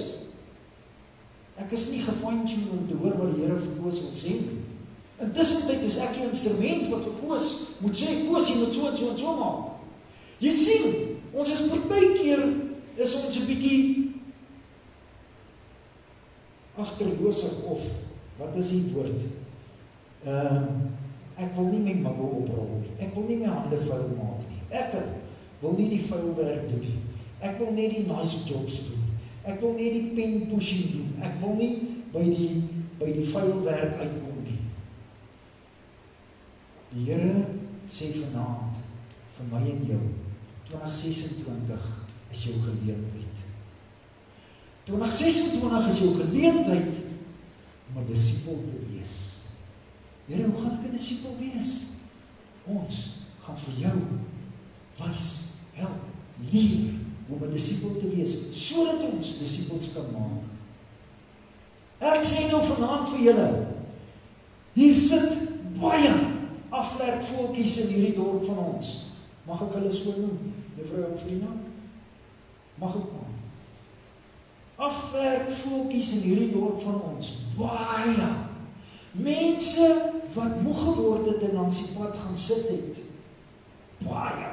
Ek is nie gefine-tune om te hoor wat die Here vir Koos wil sê nie. Intussen is ek die instrument wat vir Koos moet sê, Koos, jy moet so en so maak. Jy sien, ons is partykeer, is ons 'n bietjie agterloosig of, wat is die woord? Ek wil nie my mouwe oprol nie. Ek wil nie my hande vuil maak nie. Ek wil nie die vuil werk doen nie. Ek wil net die nice jobs doen. Ek wil net die pen pushing doen. Ek wil nie by die vuil werk uitkom nie. Die Here sê vanaand vir my en jou, 2026 is jou geleentheid. 2026 is jou geleentheid om 'n disipel te wees. Here, hoe gaan ek 'n disipel wees? Ons gaan vir jou wys, help, leer om 'n disipel te wees, sodat ons disipels kan maak. Ek sê nou vanaand vir julle, hier sit baie afwerkvoeltjies in hierdie dorp van ons. Mag ek hulle so noem, juffrou en vriende? Mag ek maar? Afwerkvoeltjies in hierdie dorp van ons, baie. Mense wat moeg geword het en langs die pad gaan sit het. Baie.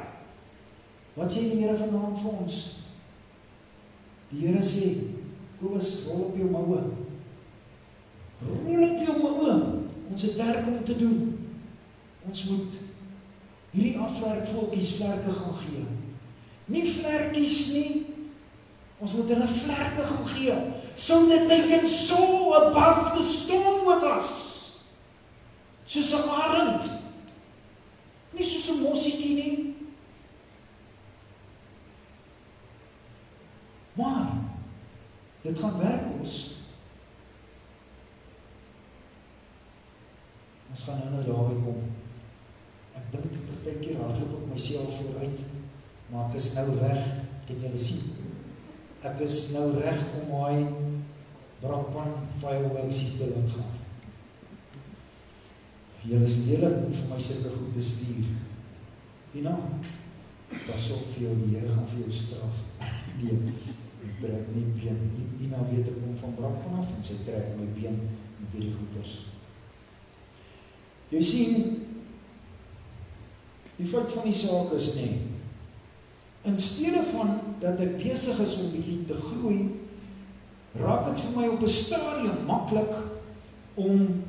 Wat sê die Here vanaand vir ons? Die Here sê, Kobus, rol op jou moue. Rol op jou moue. Ons het werk om te doen. Ons moet hierdie afwerkvoeltjies vlerke gaan gee. Nie vlerkies nie. Ons moet hulle vlerke gaan gee. So that they can soar above the storm with us. Soos 'n arend. Nie soos 'n mossiekie nie. Maar, dit gaan werk ons. Ons gaan nou daarby kom. Ek dink partykeer hardloop ek myself vooruit, maar ek is nou reg, kan julle sien. Ek is nou reg om my brakpan fireworks te laat gaan. Julle is lelik om vir my sulke goed te stuur. Ina, pas op vir jou, die Here gaan vir jou straf. Nee, ek trek nie been. Ina weet ek kom van brakpan af en sy trek my been met hierdie goeders. Jy sien, die feit van die saak is nie, in steede van dat ek besig is om bietjie te groei, raak dit vir my op 'n stadium maklik om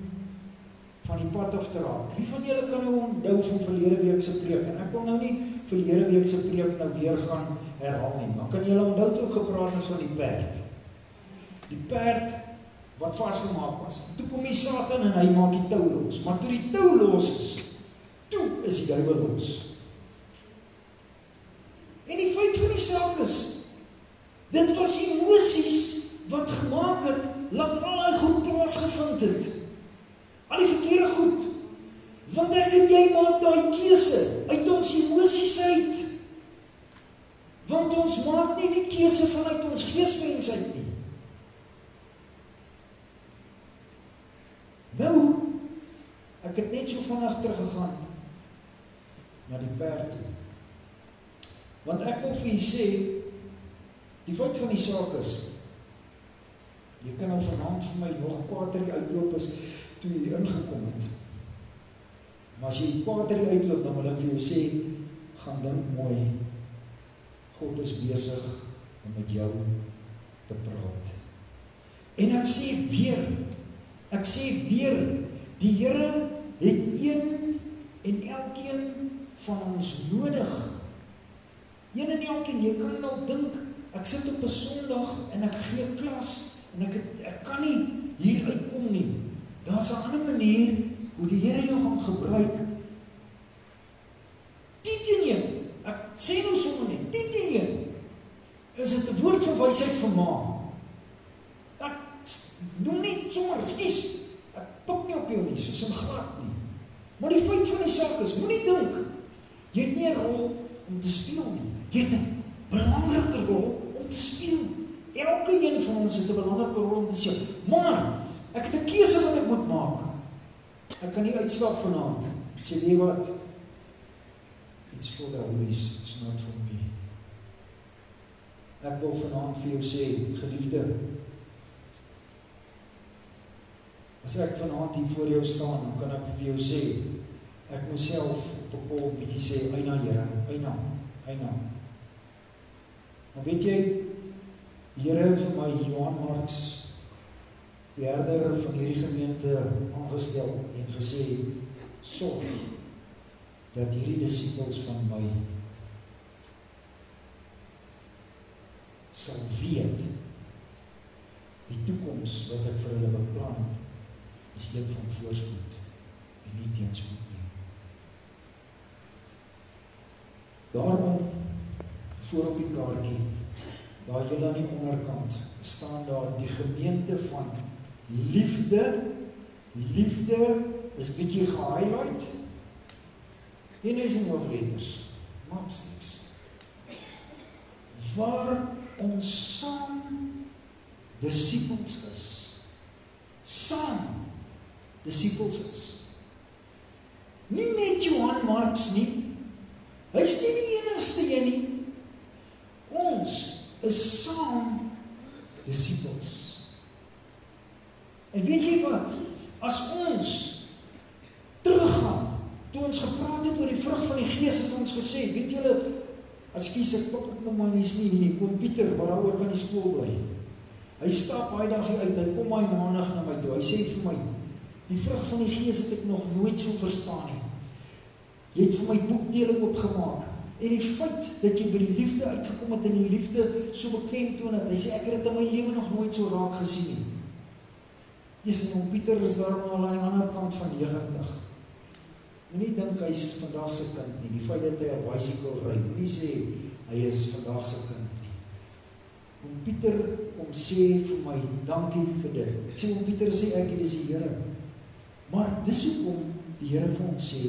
van die pad af te raak. Wie van julle kan nou onthou van verlede week se preek? En ek wil nou nie verlede week se preek nou weer gaan herhaal nie, maar kan julle onthou toe gepraat het van die perd? Die perd wat vasgemaak was. Toe kom die Satan en hy maak die tou los. Maar toe die tou los is, toe is die duiwel los. En die feit van die saak is, dit was emosies wat gemaak het, laat al die goed plaasgevind het. Al die verkeerde goed. Want ek en jy maak daai keuse uit ons emosies uit. Want ons maak nie die keuse vanuit ons geesmens uit nie. Nou, ek het net so vinnig teruggegaan na die perd toe. Want ek wil vir jy sê, die feit van die saak is, jy kan nou vanaand vir my nog kwaadrie uitloop is, toe jy ingekom het. Maar as jy kwaadrie uitloop, dan wil ek vir jou sê, gaan dink mooi, God is besig om met jou te praat. En ek sê weer, die Here het een en elkeen van ons nodig. Een en elkeen, jy kan nou dink, ek sit op 'n Sondag en ek gee klas en ek kan nie hier uitkom nie. Daar's 'n ander manier hoe die Here jou gaan gebruik. Tieteneen, ek sê nou sommer net, tieteneen, is dit 'n woord van wysheid vir ma. Ek noem nie sommer, skies, ek pik nie op jou nie, soos in glad nie. Maar die feit van die saak is, moenie dink, jy het nie 'n rol om te speel nie. Jy het 'n belangrike rol om te speel. Elke een van ons het 'n belangrike rol om te speel. Maar, ek het 'n keuse wat ek moet maak. Ek kan nie uitstap vanaand. Ek sê, weet wat? It's for the holies, it's not for me. Ek wil vanaand vir jou sê, geliefde, as ek vanaand hier voor jou staan, dan kan ek vir jou sê, ek myself op 'n kol bietjie sê, eina Here, eina. Maar weet jy, die Here het vir my Johan Marks, die herder van hierdie gemeente aangestel en gesê, sorg dat hierdie disipels van my sal weet die toekoms wat ek vir hulle beplan is een van voorspoed en nie teenspoed nie. Daarom voor op die kaartjie, daar julle aan die onderkant, staan daar die gemeente van Liefde is bietjie gehighlight. En is in hoofletters, maps niks. Waar ons saam disciples is. Saam disciples is. Nie net Johan Marks nie. Hy is nie die enigste een nie. Ons is saam disciples. En weet jy wat? As ons teruggaan, toe ons gepraat het oor die vrug van die Gees, het ons gesê, weet julle, ekskuus, ek pak ook nog maar nie, oom Pieter, waar hy ook aan die skool bly. Hy stap baie dag uit, hy kom my maandag na my toe, hy sê vir my, die vrug van die Gees het ek nog nooit so verstaan nie. Jy het vir my boekdeling opgemaak, en die feit dat jy by die liefde uitgekom het, en die liefde so beklemtoon het, hy sê, ek het dit in my lewe nog nooit so raak gesien nie. En oom Pieter is daar al aan die ander kant van 90. Moenie dink hy is vandag se kind nie, die feit dat hy 'n bicycle ry, moenie sê hy is vandag se kind nie. Oom Pieter kom sê vir my, dankie vir dit. Ek sê, oom Pieter sê ek, dit is die Here. Maar dis hoekom die Here vir ons sê,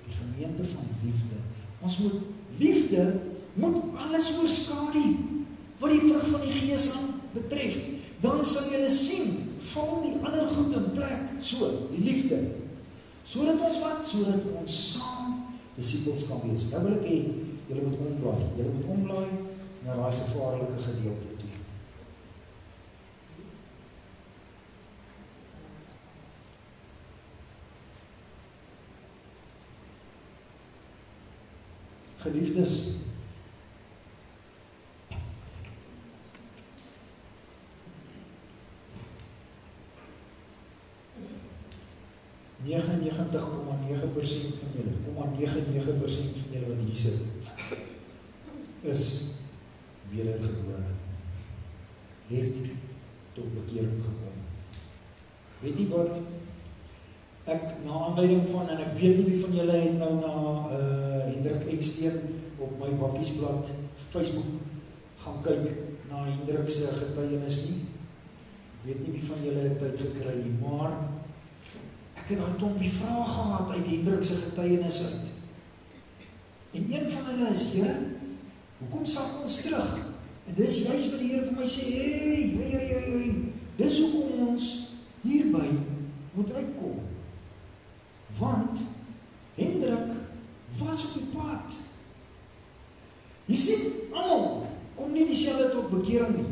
die gemeente van liefde. Ons liefde moet alles oorskadu, wat die vrug van die Gees aan betref. Dan sal julle sien, val die ander goed in plek, so, die liefde. Sodat ons wat? Sodat ons saam disciples kan wees. Nou wil ek hê, julle moet omblaai. Julle moet omblaai na daai gevaarlike gedeelte toe. Geliefdes, 99,9% van julle, 0,99% van julle wat hier sit, is wedergebore. Het tot bekering gekom. Weet jy wat? Ek, na aanleiding van, en ek weet nie wie van julle het nou na Hendrik Eksteen op my bakkiesblad Facebook gaan kyk na Hendrik se getuienis nie. Ek weet nie wie van julle het tyd gekry nie, maar ek het daai klompie vrae gehad uit Hendrik se getuienis uit. En een van hulle is, Here, hoekom sak ons terug? En dis juist wat die Here vir my sê, hey, dis hoekom ons hierby moet uitkom. Want Hendrik was op die pad. Jy sien, almal kom nie dieselfde tot bekering nie.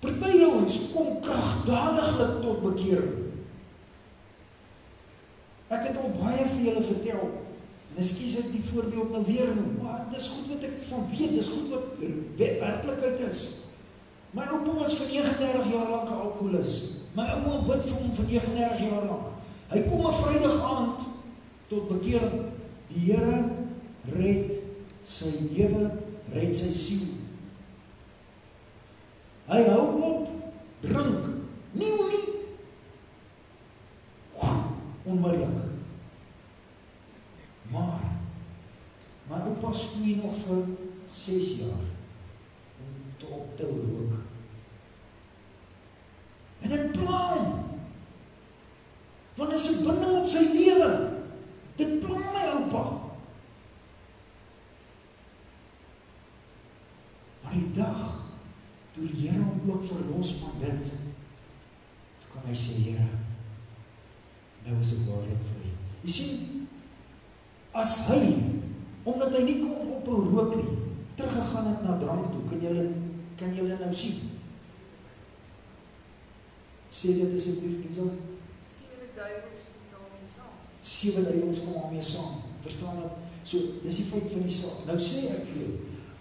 Party ouens kom kragdadiglik tot bekering. Ek het al baie vir julle vertel, en ekskuus ek die voorbeeld nou weer noem, maar dis goed wat ek van weet, dis goed wat werklikheid is. My oupa was vir 39 jaar lang 'n alkoholus. My ouma bid vir hom vir 39 jaar lang. Hy kom 'n Vrydag aand tot bekering. Die Here red sy lewe, red sy siel. Hy hou op, drink, nie. Onmiddellik. Maar my oupa stoei nog vir 6 jaar om te op te rook. En dit pla hom. Want is 'n binding op sy lewe. Dit pla my oupa. Maar die dag toe die Here hom ook verlos van dit, toe kan hy sê, Here, nou is ek waarlik vry. Jy sien, as hy, omdat hy nie kon ophou rook nie, teruggegaan het na drank toe, kan julle nou sien? Sê dit asseblief, Liesel? 7 duiwels kom daarmee saam. 7 duiwels kom daarmee saam. Verstaan dat? So, dis die feit van die saak. Nou sê ek vir jou,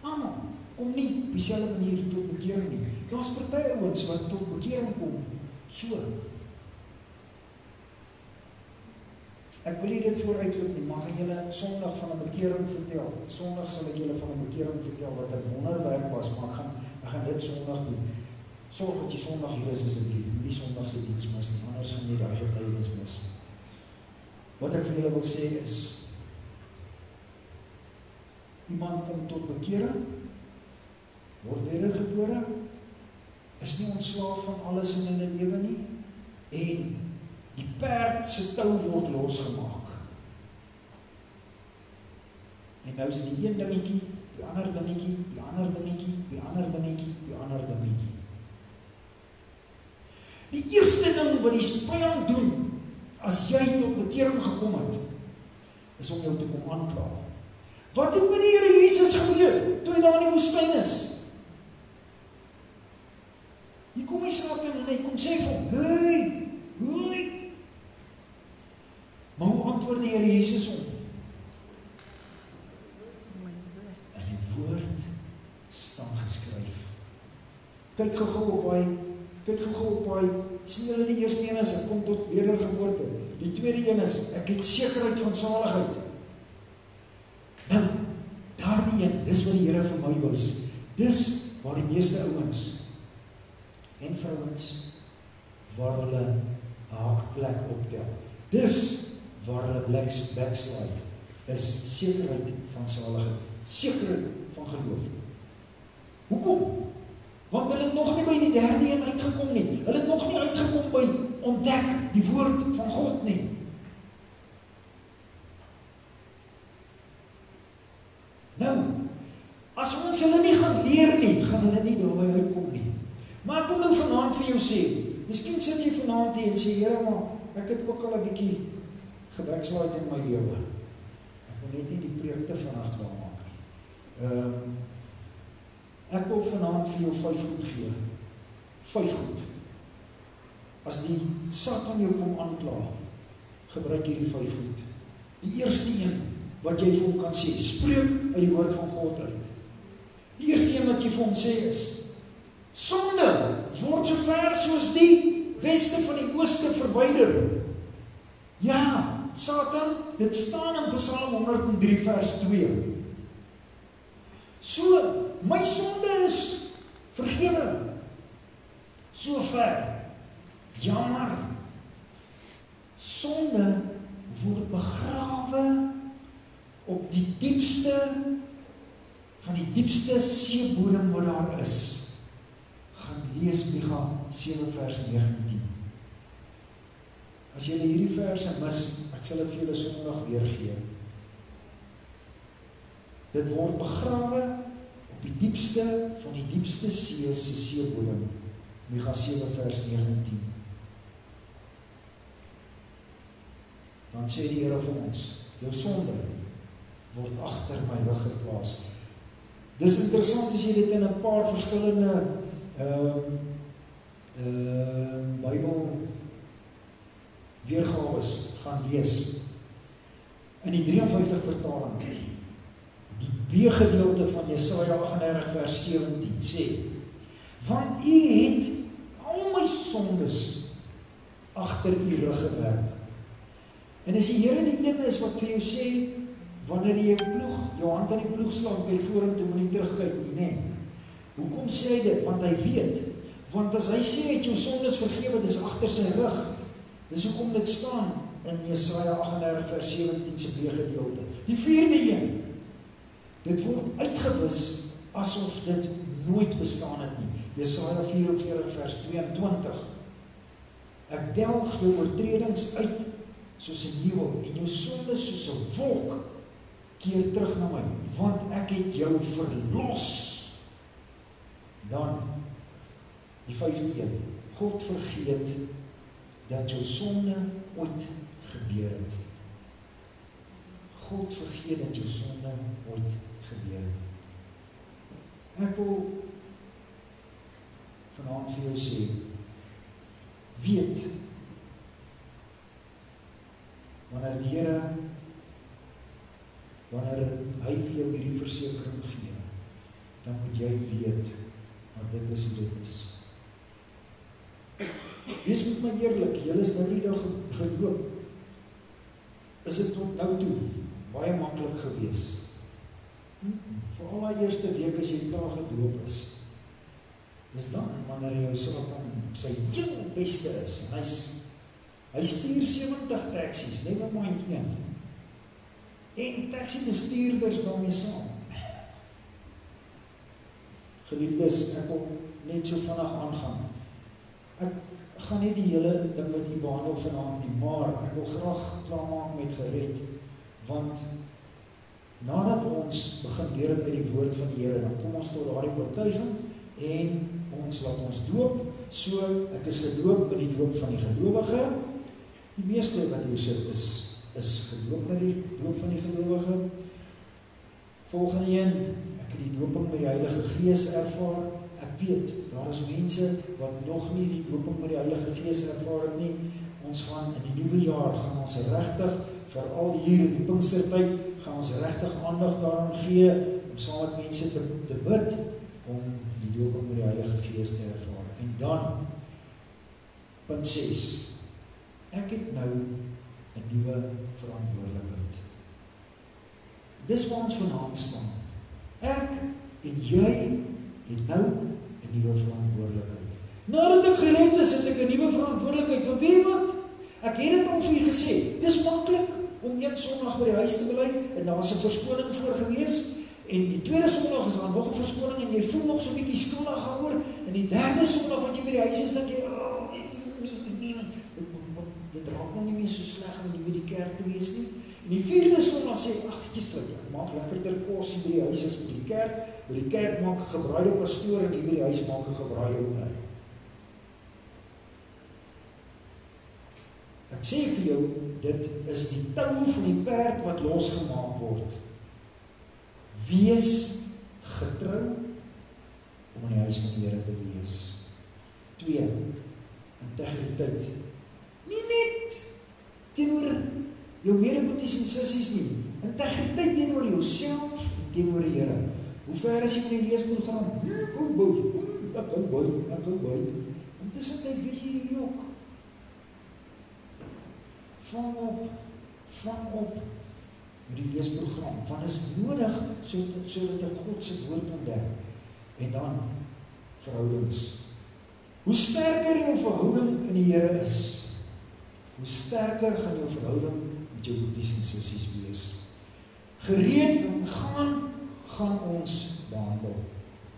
almal kom nie op dieselfde manier tot bekering nie. Daar's party ouens wat tot bekering kom, so. Ek wil nie dit vooruitloop nie, maar gaan julle Sondag van 'n bekering vertel. Sondag sal ek julle van 'n bekering vertel wat 'n wonderwerk was, maar ek gaan dit Sondag doen. Sorg dat jy Sondag hier is asseblief, nie Sondag se diens mis nie, anders gaan jy daai getuienis mis. Wat ek vir julle wil sê is, iemand kom tot bekering, word wedergebore, is nie ontslaaf van alles in hulle lewe nie, En die perd se tou word losgemaak. En nou is die een dingetjie, die ander dingetjie, die ander dingetjie, die ander dingetjie, die ander dingetjie. Die eerste ding wat die vyand doen, as jy tot bekering gekom het, is om jou te kom aankla. Wat het met die Here Jesus gebeur, toe hy daar in die woestyn is? Hier kom die Satan en hy kom sê vir hom, hey. Maar hoe antwoord die Here Jesus hom? In die woord staan geskryf. Kyk gou op hy, sien julle die eerste een is, ek kom tot wedergeboorte. Die tweede een is, ek het sekerheid van saligheid. Nou, daardie een, dis wat die Here vir my wys. Dis waar die meeste ouens en vrouens, waar hulle haakplek optel. Dis waar hulle backslide, is sekerheid van saligheid. Sekerheid van geloof. Hoekom? Want hulle het nog nie by die derde een uitgekom nie. Hulle het nog nie uitgekom by ontdek die woord van God nie. Nou, as ons hulle nie gaan leer nie, gaan hulle nie daarby uitkom nie. Maar ek wil nou vanaand vir jou sê, miskien sit jy vanaand hier en sê, Here, maar ek het ook al 'n bietjie gebackslide in my lewe. Ek wil net nie die preek te vinnig klaar maak nie. Ek wil vanaand vir jou 5 goed gee. 5 goed. As die Satan jou kom aankla, gebruik hierdie 5 goed. Die eerste een wat jy vir hom kan sê, spreek uit die woord van God uit. Die eerste een wat jy vir hom sê is, sonde word so ver soos die weste van die ooste verwyder. Ja, Satan, dit staan in Psalm 103 vers 2. So, my sonde is vergewe. So ver. Jammer. Sonde word begrawe op die diepste van die diepste seebodem wat daar is. Gaan lees Micha 7 vers 19. As jy hierdie verse mis, ek sal dit vir julle Sondag weer gee. Dit word begrawe op die diepste van die diepste see se seebodem. Micha 7 vers 19. Dan sê die Here vir ons, jou sonde word agter my rug geplaas. Dis interessant as jy dit in 'n paar verskillende Bybel weergawes gaan lees. In die 53 vertaling, die B-gedeelte van Jesaja 38 vers 17 sê, want u het al my sondes agter u rug gewerp. En as die Here die een is wat vir jou sê, wanneer jy jou hand aan die ploeg slaan, kyk vorentoe, moenie terugkyk nie, nee. Hoekom sê hy dit? Want hy weet. Want as hy sê hy het jou sondes vergewe, dis agter sy rug. Dis hoekom dit staan in Jesaja 38 vers 17 se B-gedeelte. Die vierde een, dit word uitgewis asof dit nooit bestaan het nie. Jesaja 44 vers 22. Ek delg jou oortredings uit soos 'n heuwel en jou sondes soos 'n wolk keer terug na my, want ek het jou verlos. Dan die 5de een, God vergeet dat jou sonde ooit gebeur het. God vergeet dat jou sonde ooit gebeur het. Ek wil vanaand vir jou sê, weet, wanneer die Here, wanneer hy vir jou hierdie versekering gee, dan moet jy weet, maar dit is hoe dit is. Wees met my eerlik, julle is nou nie daar gedoop. Is dit tot nou toe baie maklik gewees? Veral die eerste week as jy klaar gedoop is. Dis dan wanneer jou Satan op sy heel beste is. Hy stuur 70 taksies, never mind 1. En taxi-bestuurders daarmee saam. Geliefdes, ek wil net so vinnig aangaan. gaan nie die hele ding met die behandel vanaand nie, maar ek wil graag klaarmaak met gered, want nadat ons begin leer uit die woord van die Here, dan kom ons tot daardie oortuiging en ons laat ons doop. So ek is gedoop met die doop van die gelowige. Die meeste wat hier sit is gedoop met die doop van die gelowige. Volgende een, ek het die dooping met die Heilige Gees ervaar. Ek weet, daar is mense wat nog nie die dooping met die Heilige Gees ervaar het nie. Ons gaan in die nuwe jaar, gaan ons regtig, veral hier in die Pinkstertyd, gaan ons regtig aandag daaraan gee, om saam met mense te bid, om die dooping met die Heilige Gees te ervaar. En dan, punt 6, ek het nou 'n nuwe verantwoordelikheid. Dis waar ons vanaand staan. Ek en jy het nou 'n nuwe verantwoordelikheid. Nadat ek gered is, het ek 'n nuwe verantwoordelikheid. Want weet jy wat? Ek het dit al vir julle gesê. Dis maklik om een Sondag by die huis te bly en daar was 'n verskoning voor gewees. En die tweede Sondag is daar nog 'n verskoning en jy voel nog so 'n bietjie skuldig daaroor. En die derde Sondag wat jy by die huis is, dat jy dit raak nou nie meer so sleg om nie by die kerk te wees nie. En die vierde Sondag sê, ag, ek maak lekkerder kos by die huis as by die kerk. By die kerk maak 'n gebraaide pastoor en hier by die huis maak 'n gebraaide hoender. Ek sê vir jou, dit is die tou van die perd wat losgemaak word. Wees getrou om in die huis van die Here te wees. 2. Integriteit. Nie net teenoor jou medeboeties en sissies nie. Integriteit teenoor jouself en teenoor die Here. Hoe ver is jy met die leesboek gaan? Ek kan bid. Intussen weet jy ook. Vang op met die leesprogram, want is nodig sodat ek God se woord ontdek. En dan verhoudings. Hoe sterker jou verhouding in die Here is, hoe sterker gaan jou verhouding met jou boeties en sissies wees. Gereed en gaan ons behandel.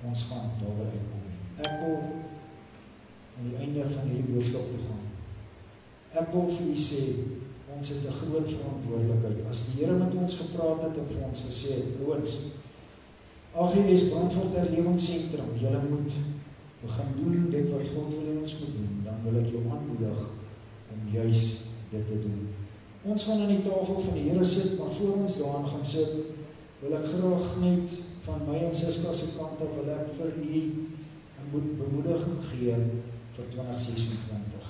Ons gaan daarby uitkom. Ek wil aan die einde van hierdie boodskap toe gaan. Ek wil vir u sê, ons het 'n groot verantwoordelikheid. As die Here met ons gepraat het en vir ons gesê het, ouens, AGS Brandfort Herlewingsentrum, julle moet begin doen dit wat God wil ons moet doen, dan wil ek jou aanmoedig om juis dit te doen. Ons gaan aan die tafel van die Here sit, maar voor ons daaraan gaan sit, wil ek graag net van my en Siska se kant af wil ek vir u 'n bemoediging gee vir 2026.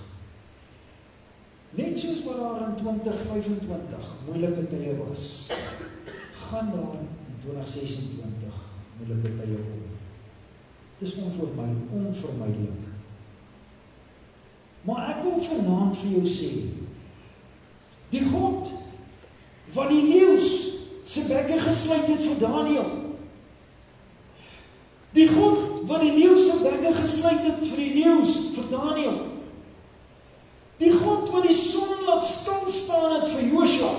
Net soos wat daar in 2025 moeilike tye was, gaan daar in 2026 moeilike tye kom. Dit is onvermydelik. Maar ek wil vanaand vir jou sê, die God wat die leeu's se bekke gesluit het vir Daniël, die God wat die leeu's se bekke gesluit het vir die leeu's vir Daniël, die God wat die son laat stilstaan het vir Josua,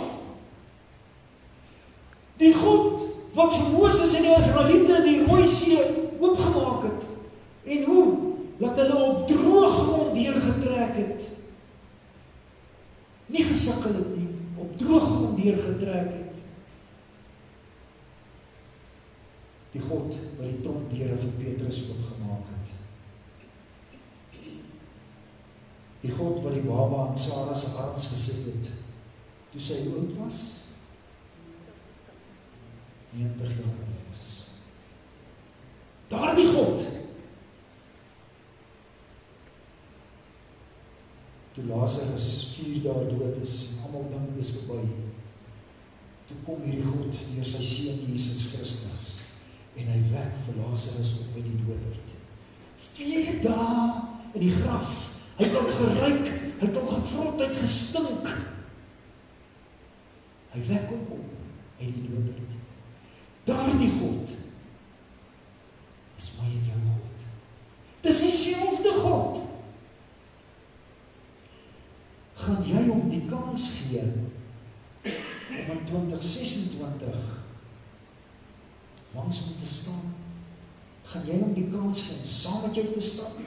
die God wat vir Moses en die Israeliete die Rooi See oopgemaak het, en hoe? Laat hulle op droë grond deurgetrek het, nie gesukkel het nie, op droë grond deurgetrek het, die God wat die tronkdeure vir Petrus oopgemaak het, die God wat die baba aan Sarah se arms gesit het, toe sy oud was, 90 jaar oud was. Daardie God, toe Lazarus 4 dae dood is, en almal dink dis verby, toe kom hierdie God deur sy seun Jesus Christus, en hy wek vir Lazarus op uit die dood uit. 4 dae in die graf, hy het al geruik, hy het al gevrot, hy het gestink. Hy wek hom op uit die dood uit. Daardie God is my en jou God. Dis dieselfde God. Gaan jy hom die kans gee om in 2026 langs hom te staan? Gaan jy hom die kans gee om saam met jou te staan?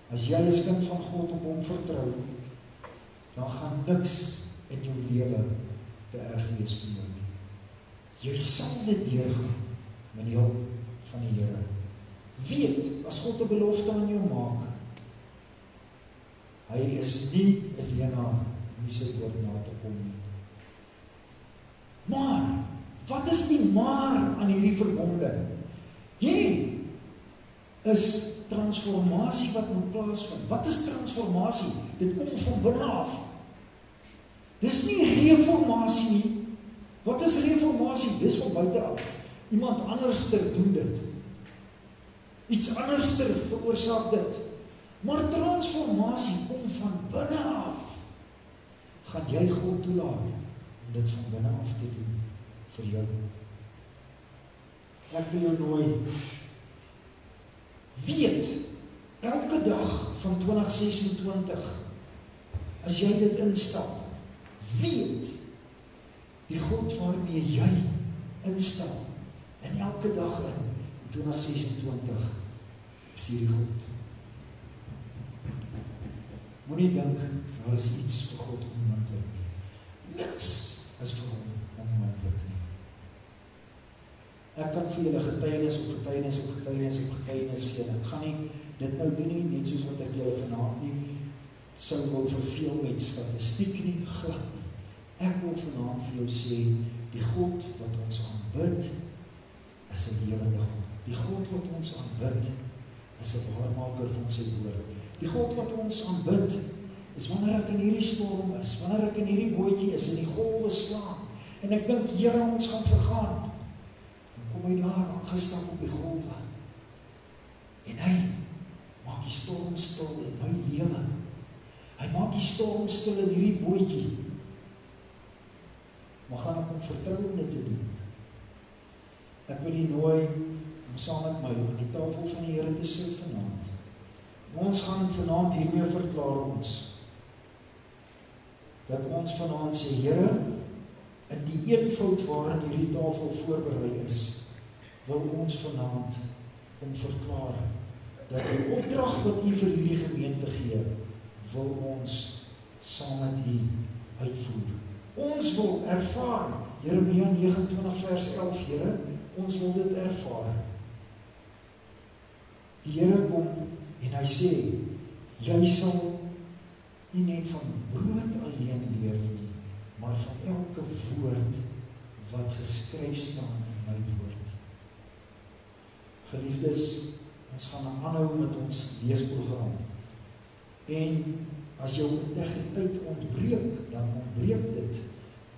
As jy as kind van God op hom vertrou, dan gaan niks in jou lewe te erg wees vir jou nie. Jy sal dit deurgaan met die hulp van die Here. Weet, as God 'n belofte aan jou maak, hy is nie 'n leenaar om nie sy woord na te kom nie. Maar, wat is die maar aan hierdie verbonde? Hierdie is transformasie wat moet plaasvind. Wat is transformasie? Dit kom van binne af. Dis nie reformatie nie. Wat is reformatie? Dis van buite af. Iemand anderster doen dit. Iets anderster veroorsaak dit. Maar transformasie kom van binne af. Gaan jy God toelaat om dit van binne af te doen vir jou? Ek wil jou nooi. Weet, elke dag van 2026, as jy dit instap, weet, die God waarmee jy instap, en elke dag in 2026, is hierdie God. Moenie dink, daar is iets vir God onmoontlik nie. Niks is vir hom onmoontlik nie. Ek kan vir julle getuienis op getuienis op getuienis op getuienis gee. Ek gaan nie dit nou doen nie, net soos wat ek julle vanaand nie sou wil verveel met statistiek nie, glad nie. Ek wil vanaand vir jou sê, die God wat ons aanbid, is 'n lewende God. Die God wat ons aanbid, is 'n waarmaker van sy woord. Die God wat ons aanbid, is wanneer ek in hierdie storm is, wanneer ek in hierdie bootjie is, en die golwe slaan, en ek dink, Here, ons gaan vergaan, kom hy daar aangestap op die golwe. En hy maak die storm stil in my lewe. Hy maak die storm stil in hierdie bootjie. Maar gaan ek hom vertrou om dit te doen? Ek wil die nooi om saam met my aan die tafel van die Here te sit vanaand. Ons gaan vanaand hiermee verklaar ons, dat ons vanaand sê, Here, in die eenvoud waarin hierdie tafel voorberei is, wil ons vanaand kom verklaar, dat die opdrag wat U vir hierdie gemeente gee, wil ons saam met U uitvoer. Ons wil ervaar, Jeremia 29 vers 11, Here, ons wil dit ervaar. Die Here kom en hy sê, jy sal nie net van brood alleen leef nie, maar van elke woord wat geskryf staan in my woord. Geliefdes, ons gaan aanhou met ons leesprogram. En as jou integriteit ontbreek, dan ontbreek dit.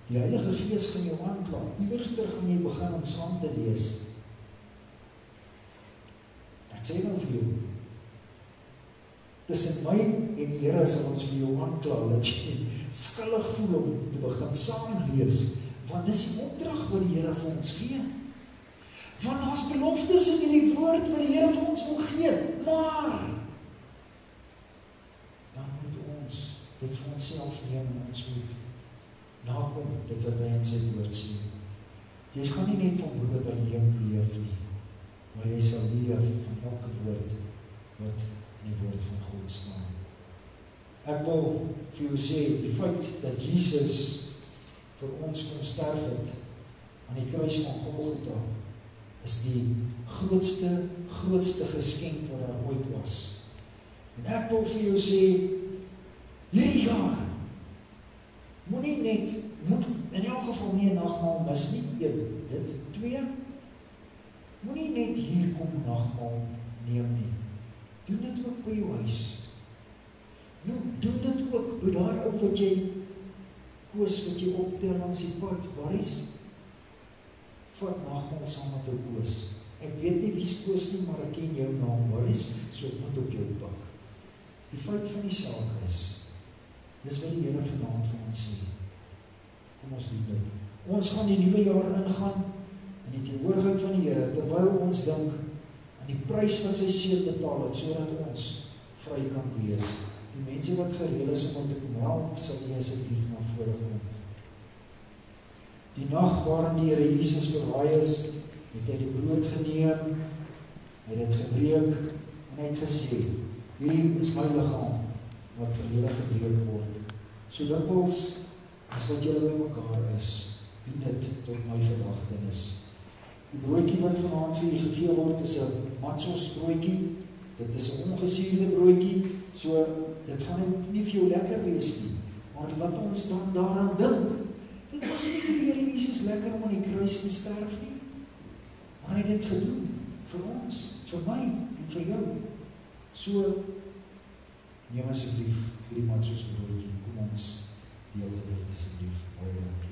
Die Heilige Gees gaan jou aankla. Iewerster gaan jy begin om saam te lees. Ek sê nou vir jou, tussen my en die Here sal ons vir jou aankla, dat jy skuldig voel om te begin saam lees, want dis die opdrag wat die Here vir ons gee. Want daar's beloftes in hierdie woord wat die Here vir ons wil gee, maar dan moet ons dit vir onsself neem en ons moet nakom dit wat hy in sy woord sê. Jy gaan nie net van brood alleen leef nie, maar jy sal leef van elke woord wat in die woord van God staan. Ek wil vir jou sê, die feit dat Jesus vir ons kon sterf het aan die kruis van Golgotha, is die grootste geskenk wat daar ooit was. En ek wil vir jou sê, hierdie jaar, moet in elk geval nie 'n nagmaal mis nie, 1, dit, 2, moet nie net hier kom nagmaal neem nie. Doen dit ook by jou huis. Doen dit ook by daar ou wat jy Koos, wat jy optel langs die pad, Baris, vat nagmaal saam met jou Koos. Ek weet nie wie's Koos nie, maar ek ken jou naam, Baris, so ek moet op jou pak. Die feit van die saak is, dis wat die Here vanaand vir ons sê. Kom ons doen dit. Ons gaan die nuwe jaar ingaan, in die teenwoordigheid van die Here, terwyl ons dink aan die prys wat sy seun betaal het, sodat ons vry kan wees. Die mense wat gereed is om te kom help, sal jy asseblief na vore kom. Die nag waarin die Here Jesus verraai is, het hy die brood geneem, hy het dit gebreek, en hy het gesê, hierdie is my liggaam wat vir julle gebreek word. So dikwels as wat julle by mekaar is, doen dit tot my gedagtenis. Die broodjie wat vanaand vir julle gegee word is 'n matzos broodjie. Dit is 'n ongesuurde broodjie, so dit gaan nie vir jou lekker wees nie. Maar laat ons dan daaraan dink. Dit was nie vir die Here Jesus lekker om aan die kruis te sterf nie. Maar hy het dit gedoen vir ons, vir my en vir jou. So neem asseblief hierdie matzos broodjie. Kom ons deel dit asseblief. Baie dankie.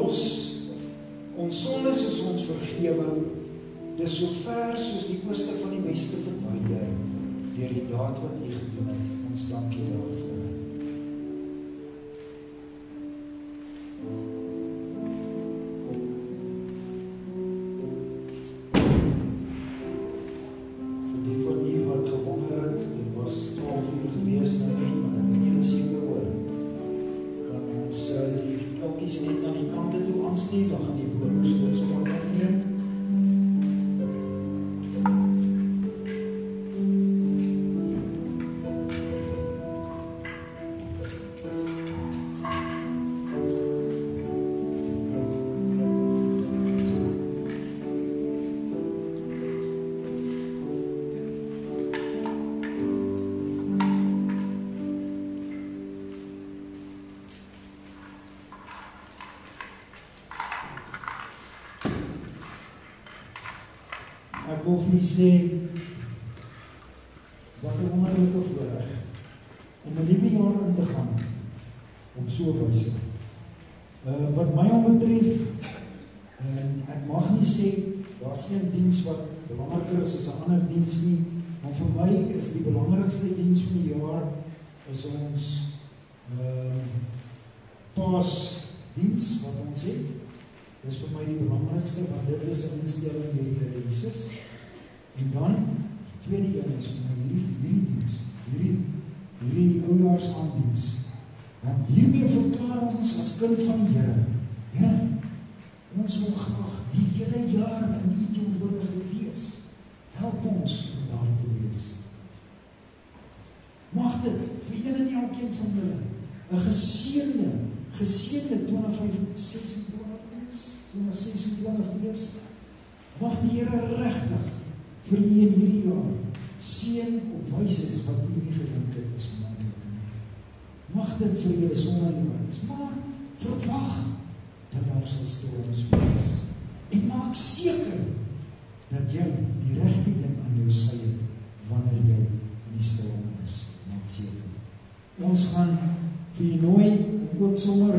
verlos, ons sondes is ons vergewe, dis so ver soos die ooste van die weste verwyder, deur die daad wat U gedoen het. Ons dank U daarvoor. Vir die van U wat gewonder het, dit was 12 uur gewees nou net, maar ek weet dit seker hoor. Kan ons die elkies net na die kante toe aanstuur, dan gaan die booners dit so van opneem. Ek wil vir u sê, wat 'n wonderlike voorreg om 'n nuwe jaar in te gaan op so 'n wyse. Wat my betref, ek mag nie sê daar's een diens wat belangriker is as 'n ander diens nie, maar vir my is die belangrikste diens van die jaar is ons Paasdiens wat ons het. Dis vir my die belangrikste, want dit is 'n instelling deur die Here Jesus. En dan, die tweede een is vir my hierdie diens, hierdie oujaarsaanddiens. Want hiermee verklaar ons as kind van die Here. Here, ons wil graag die hele jaar in U teenwoordigheid wees. Help ons om daar te wees. Mag dit vir een en elkeen van julle 'n geseënde 2026 wees. Mag die Here regtig vir u in hierdie jaar seën op wyse wat u nie gedink het is moontlik nie. Mag dit vir julle sonder wees, maar verwag dat daar sal storms wees. En maak seker dat jy die regte een aan jou sy het wanneer jy in die storm is. Maak seker. Ons gaan vir u nooi om ook sommer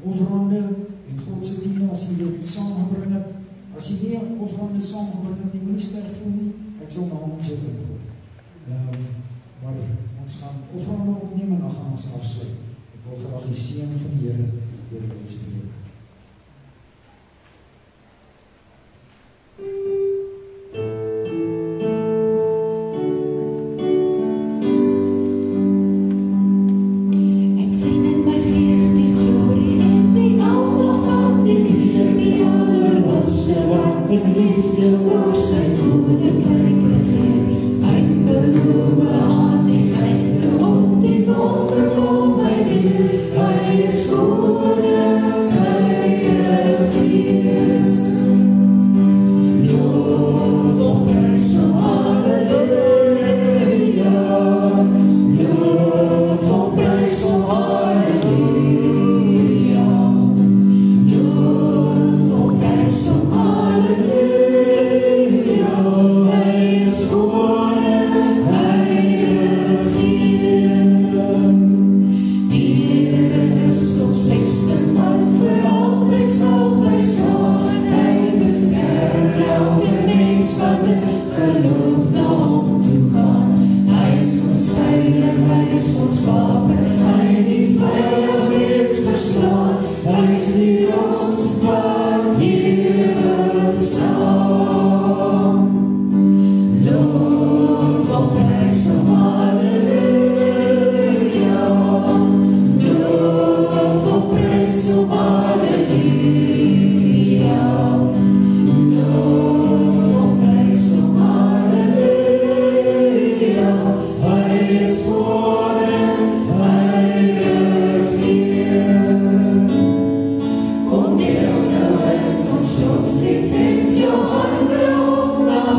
offerande en God se diene as jy dit saamgebring het. As jy nie offerande saamgebring het, jy moet nie sterk voel nie. Ek sal namens jou ingooi. Maar ons gaan offerande opneem en dan gaan ons afsluit. Ek wil graag die seën van die Here oor u uitspreek. Stof, ik neem je handen op naar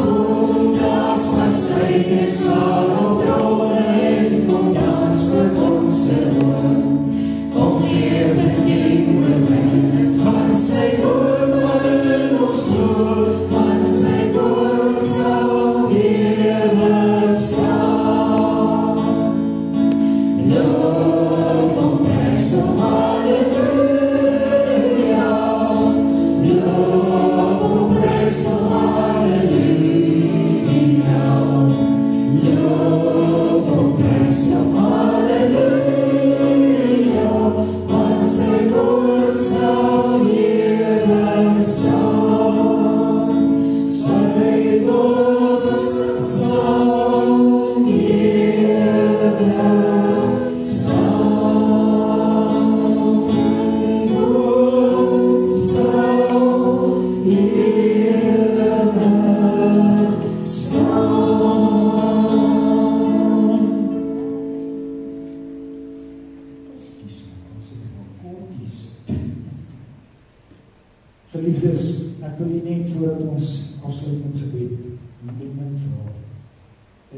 Geliefdes, ek wil net voordat ons afsluit met gebed, die een ding vra.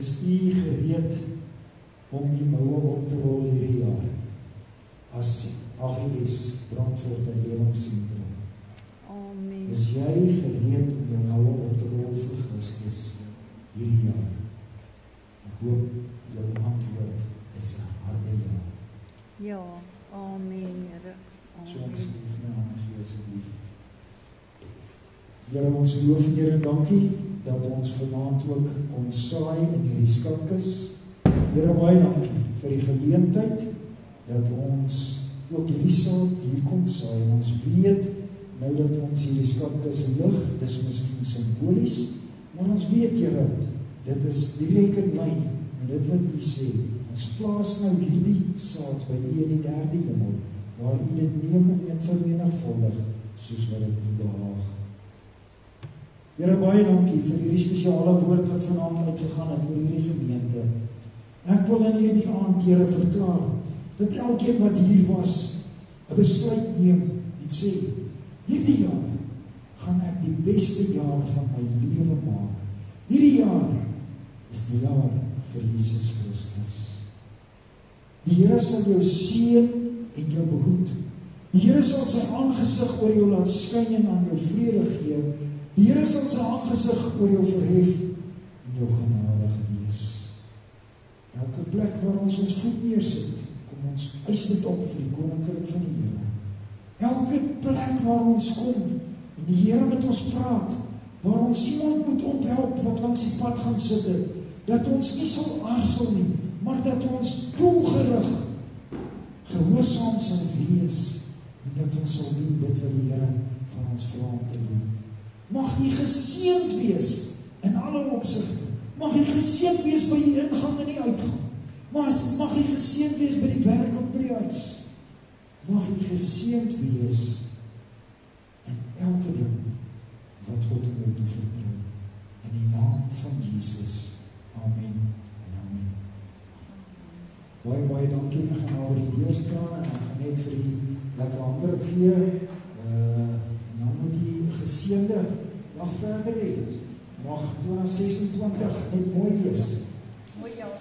Is u gereed om die moue op te rol hierdie jaar as AGS Brandfort Herlewingsentrum? Amen. Is jy gereed om jou moue op te rol vir Christus hierdie jaar? Ek hoop jou antwoord is 'n harde ja. Ja, amen, Here. So ons Amen. lief my hand gee asseblief. Here, ons loof Here en dankie dat ons vanaand ook kon saai in hierdie skatkis. Here, baie dankie vir die geleentheid dat ons ook hierdie saad hier kon saai en ons weet nou dat ons hierdie skatkis lig, dis miskien simbolies, maar ons weet Here, dit is direk in lyn met dit wat U sê. Ons plaas nou hierdie saad by U in die derde hemel, waar U dit neem en dit vermenigvuldig soos wat dit U behaag. Here, baie dankie vir hierdie spesiale woord wat vanaand uitgegaan het oor hierdie gemeente. Ek wil in hierdie aand, Here, verklaar dat elkeen wat hier was 'n besluit neem en sê, hierdie jaar gaan ek die beste jaar van my lewe maak. Hierdie jaar is die jaar vir Jesus Christus. Die Here sal jou seën en jou behoed. Die Here sal sy aangesig oor jou laat skyn en aan jou vrede gee. Die Here sal sy aangesig oor jou verhef en jou genadig wees. Elke plek waar ons voet neersit, kom ons eis dit op vir die koninkryk van die Here. Elke plek waar ons kom en die Here met ons praat, waar ons iemand moet onthelp wat langs die pad gaan sit, dat ons nie sal aarzel nie, maar dat ons doelgerig gehoorsaam sal wees en dat ons sal doen dit wat die Here van ons vra om te doen. Mag jy geseënd wees in alle opsigte. Mag jy geseënd wees by die ingang en die uitgang. Mag jy geseënd wees by die werk of by die huis. Mag jy geseënd wees in elke ding wat God in jou toevertrou. In die naam van Jesus. Amen en amen. Baie dankie. Ek gaan oor die deur staan en ek gaan net vir die lekker hande gee. En dan moet die geseënde dag verder hê. Mag 2026 net mooi wees. Mooi jaar.